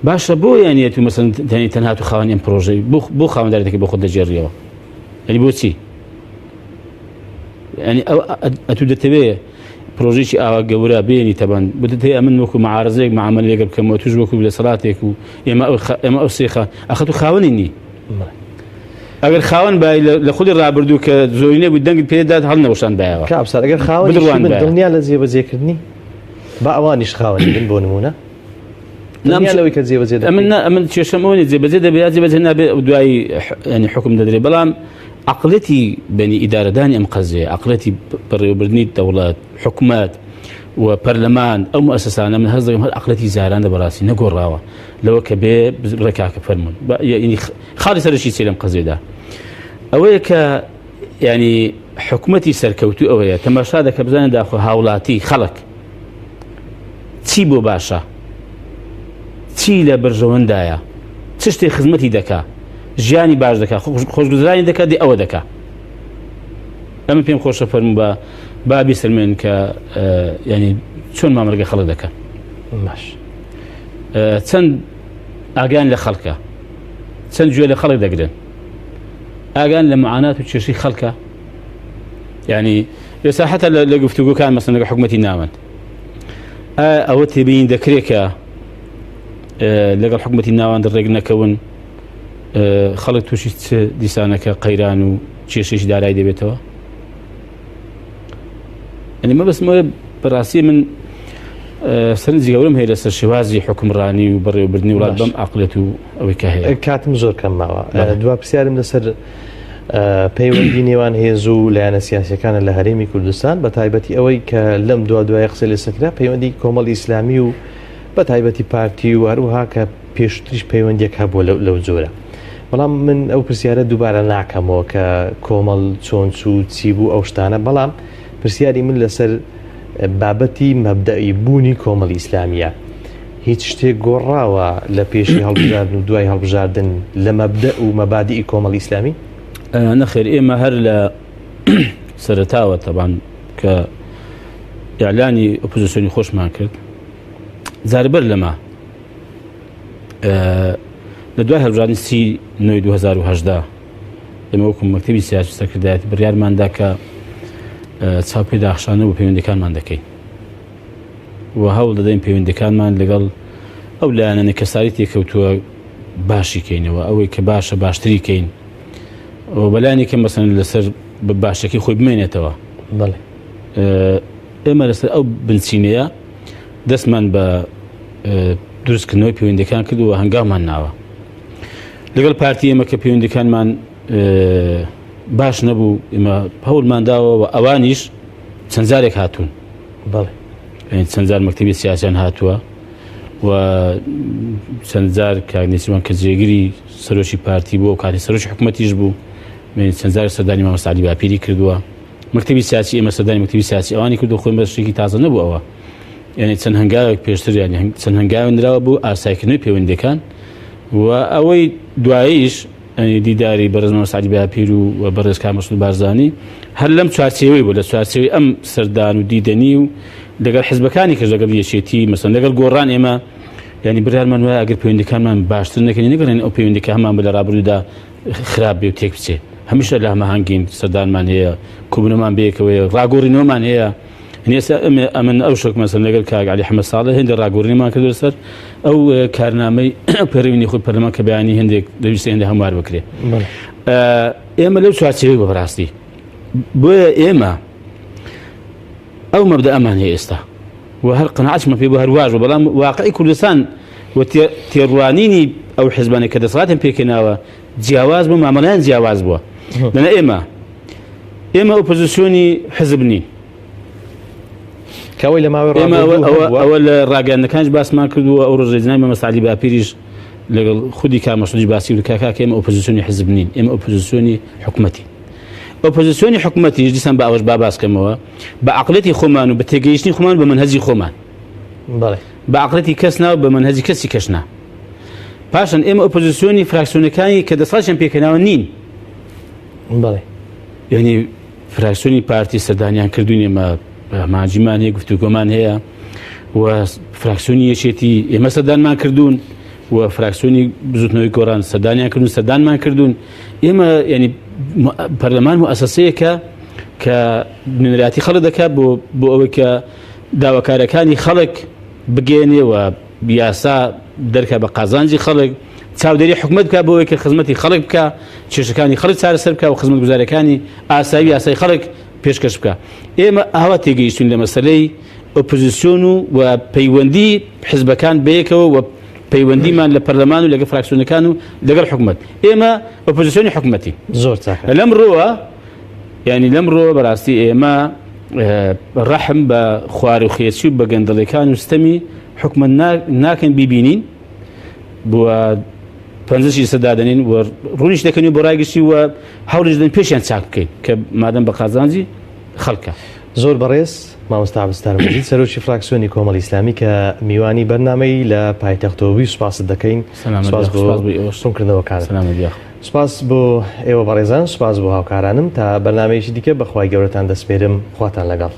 باشە بۆ یانێت و مەسەن تەنها تو خاوەنی ئەم پرۆژەی بۆ خاوەندارێتێکی بۆ خۆت دەجێڕیەوە ینی بۆچی ینی ئەتوو دەتەوێت پرۆژێکی ئاوا گەورە بێنی تەبەن بدەتێ ئەمن وەکو معارەزەیەک معاملە لێگە بکەمەوە توش وەکو لە سەڵاتێک و ئێمە ئەو سێخە ئەخەت و خاوەنی نی ئەگەر خاوەن بای لە خودی ڕابردوو کە زۆرینە بوو دەنگت پێدات هەڵ نەوەشان بایەوە کابسا ئەگەر خاوەن دڵنیا لە جێبەجێکردنی با ئەوانیش خاوەنی بن بۆ نمونە لەوەی کە جێبەجێ ئەمن کێشەمەوەی جێبەجێ دەبێت جێبەجێ نابێت دوایی ینی حکم دەدرێت بەڵام عەقڵەتی بەنی ئیدارەدانی ئەم قەزێ عەقڵەتی بەڕێوەبردنی دەوڵەت حکومەت و پەرلەمان ئەو مؤسسانە من هەست دەکەم هەر عەقڵەتی زارانە بەڕاستی نەگۆڕاوە لەوە کە بێ ڕێکاکە فەرمون خاڵی سەرشی چێ لەم قەزێدا ئەوەیە کە ینی حکومەتی سەرکەوتوو ئەوەیە تەماشا دەکە بزانێت داخۆ هاوڵاتی خەڵک چی بۆ باشە چی لە بەرژەوەندایە چ شتێک خزمەتی دەکا ژیانی باش دەکات خۆشگوزرانی دەکات ئەوە دەکات ئەمە پێم خۆشە فەرموو بە بابی سلمێن کە ینی چۆن مامەرگە خەڵک دەکات باش چەند ئاگان لە خەڵکە چەند گوێ لە خەڵک دەگرن ئاگان لە معانات و کێشەی خەڵکە ینی ئێستا حتا لە گفتوگۆکان مەسەن لەگەڵ حکومەتی ناوەند ئەوە تێبین دەکرێت کە لەگەڵ حکومەتی ناوەند ڕێک نەکەون خەڵک تووشی دیسانەکە قەیران و کێشەی دارایی دەبێتەوە ئەنی مەبەستمەوە بەڕاستی من سەرنجی گەورەم هەیە لەسەر شێوازی حکومڕانی و بەڕێوەبردننی وڵات بەم عەقڵێت و ئەوەی کە هەیە کاتم زۆر کەم ماوە دوا پرسیارم لەسەر پەیوەندی نێوان هێز و لایەنە سیاسیەکانە لە هەرێمی کوردستان بە تایبەتی ئەوەی کە لەم دوای قسە لێ سەکرا پەیوەندی کۆمەڵی ئیسلامی و بە تایبەتی پارتی و هەروەها کە پێشتریش پەیوەندیەک هەبووە لەو جۆرە بەڵام من ئەو پرسیارە دووبارە ناکەمەوە کە کۆمەڵ چۆن چوو چی بوو ئەو شتانە بەڵام پرسیاری من لەسەر بابەتی مەبدەئی بوونی کۆمەڵی ئیسلامیە هیچ شتێک گۆڕاوە لە پێشی هەڵبژاردن و دوای هەڵبژاردن لە مەبدە و مەبادی کۆمەڵی ئیسلامی؟ نەخێر ئێمە هەر لە سەرەتاوە تەبان کە ئیعلانی ئۆپۆزیسیۆنی خۆشمان کرد زاربەر لەما لە دوای هەڵبژاردنی 2010 ئێمە وەکو مەکتەبی سیاسی سەرکردایەتی بڕیارماندا کە چاوپێ داخشانە و پەیوەندیەکانمان دەکەین و هەوڵ دەدەین پەیوەندیەکانمان لەگەڵ ئەو لایەنە کە ساری تێکەوتووە باشی کەینەوە ئەوەی کە باشە باشتری کەین بەلایانی کە مەسەن لەسەر باشەکەی خۆی بمێنێتەوە. ئێمە لەسەر ئەو بنچینەیە دەستمان بە دروستکردنەوەی پەیوەندیەکان کرد و هەنگاومان ناوە لەگەڵ پارتی ئێمە کە پەیوەندیەکانمان باش نەبوو ئێمە هەوڵمان داوە و ئەوانیش چەند جارێک هاتوون چەند جار مەکتەبی سیاسیان هاتووە و چەند جار کاگنێسیوان کە جێگیری سەرۆکی پارتی بووە و کاتی سەرۆکی حکوومەتیش بوو چەند جار سەردانی مامۆستا عەلی باپیری کردووە مەکتەبی سیاسی ئێمە سەردانی مەکتەبی سیاسی ئەوانی کردو خۆی بە شتێکی تازە نەبوو ئەوە یعنی چەند هەنگاوێک پێشتر یعنی چەند هەنگاوێک نراوە بوو ئاسایکردنەوەی پەیوەندیەکان و ئەوەی دواییش دیداری بەڕێز مامۆستا عەلی باپیر و بەڕێز کاک مەسعود بارزانی هەر لەم چوارچێوەی بوو لە چوارچێوەی ئەم سەردان و دیدەنی و لەگەڵ حیزبەکانی کە لەگەڵ یەکێتی مەسەن لەگەڵ گۆڕان ئێمە ینی بڕیارمان وایە ئەگەر پەیوەندیەکانمان باشتر نەکەین نەگەڕێن ئەو پەیوەندیەکە هەمان بە لە ڕابردوودا خراپ بێ و تێک بچێ هەمیشە لە هەماهەنگین سەردانمان هەیە کوبنەمان بەیەکەوەیە ڕاگۆڕینەوەمان هەیە ئێستا ئەمن ئەو شک مەسەن لەگەڵ کاک عەلی حەمەد ساڵح هێندە ڕاگۆڕینەمان کردووە سەر ئەو کارنامەی پەیڕەوینی خۆی پەرلەمان کە بەیانی هێندێک دەویستە هێندە هەموار بکرێ ئێمە لەو چوارچێوەی بەڕاستی بۆیە ئێمە ئەو مەبدە ئەمان هەیە ئێستا و هەر قەناعەتمان پێ بوو هەر واژە بەڵام واقعی کوردستان و تێڕوانینی ئەو حیزبانێک کە دەسەڵاتیان پێکەناوە جیاواز بوو مامەڵەیان جیاواز بووە لەنە ئێمە ئۆپۆزیسیۆنی حزب نین کەوەی لە ماوەی ئەوە لە ڕاگەیاندنەکانش باسمان کردووە ئەو ڕۆژێژنای مامۆستا عەلی باپیریش لەگەڵ خودی کاک مەسعودی باسی و کاکا کە ئێمە ئۆپۆزیسیۆنی حزب نین ئێمە ئۆپۆزیسیۆنی حکوومەتی ئۆپۆزیسیۆنی حکوومەتیش دیسان بە ئەوەش باباسکەمەوە بە عەقڵەتی خۆمان و بە تێگەیشتنی خۆمان بە مەنهەجی خۆمان بە عەقڵەتی کەس نا و بە مەنهەجی کەسی کەش نا پاشان ئێمە ئۆپۆزیسیۆنی فراکسیۆنەکانی کە دەسەڵاتیان پێکەناوە نین یعنی فراکسیۆنی پارتی سەردانیان کردوون ئێمە ماجیمان هەیە گفتوگۆمان هەیە و فراکسیۆنی یەکێتی ئێمە سەردانمان کردوون و فراکسیۆنی بزوتنەوەی گۆڕان سەردانیان کردوون سەردانمان کردوون ئێمە ینی پەرلەمان موئەسەسەیەکە کە نوێنەراتی خەڵک دەکات بۆ ئەوەی کە داواکارەکانی خەڵک بگەێنێ و یاسا دەرکە بە قازانجی خەڵک چاودێری حکوومەت بکات بۆ ئەوەی کە خزمەتی خەڵک بکە کێشەکانی خەڵک چارەسەر بکە و خزمەت گوزارەکانی ئاسایی یاسای خەڵک پێشکەش بکە ئێمە ئاوا تێگەیشتوین لە مەسەلەی ئۆپۆزیسیۆن و پەیوەندی حیزبەکان بەیەکەوە و پەیوەندیمان لە پەرلەمان و لەگەڵ فراکسیۆنەکان و لەگەڵ حکوومەت ئێمە ئۆپۆزیسیۆنی حکوومەتی زۆر چاکە لەمڕۆوە ینی لەمڕۆ بەڕاستی ئێمە ڕەحم بە خوار و خێچی و بە گەندەڵەکان و ستەمی حکوومەت ناکەن بیبینین بووە پەنجەشی سەدادەنین و ڕوونیش دەکەنی بۆ ڕایگەشتی و هەوڵش دەن پێشیان چاک بکەین کە مادەم بە قازانجی خەڵکە. زۆر بەڕێز مامۆستا عەبدولستار مەجید سەرۆکی فراکسیۆنی کۆمەڵی ئیسلامی کە میوانی بەرنامەی لە پایتەختەوەی سوپاست دەکەین سوپاسکردنەوەکان سوپاس بۆ ئێوە بەڕێزان سوپاس بۆ هاوکارانم تا بەرنامەیەکی دیکە بەخوای گەورەتان دەسپێرم خواتان لەگەڵ.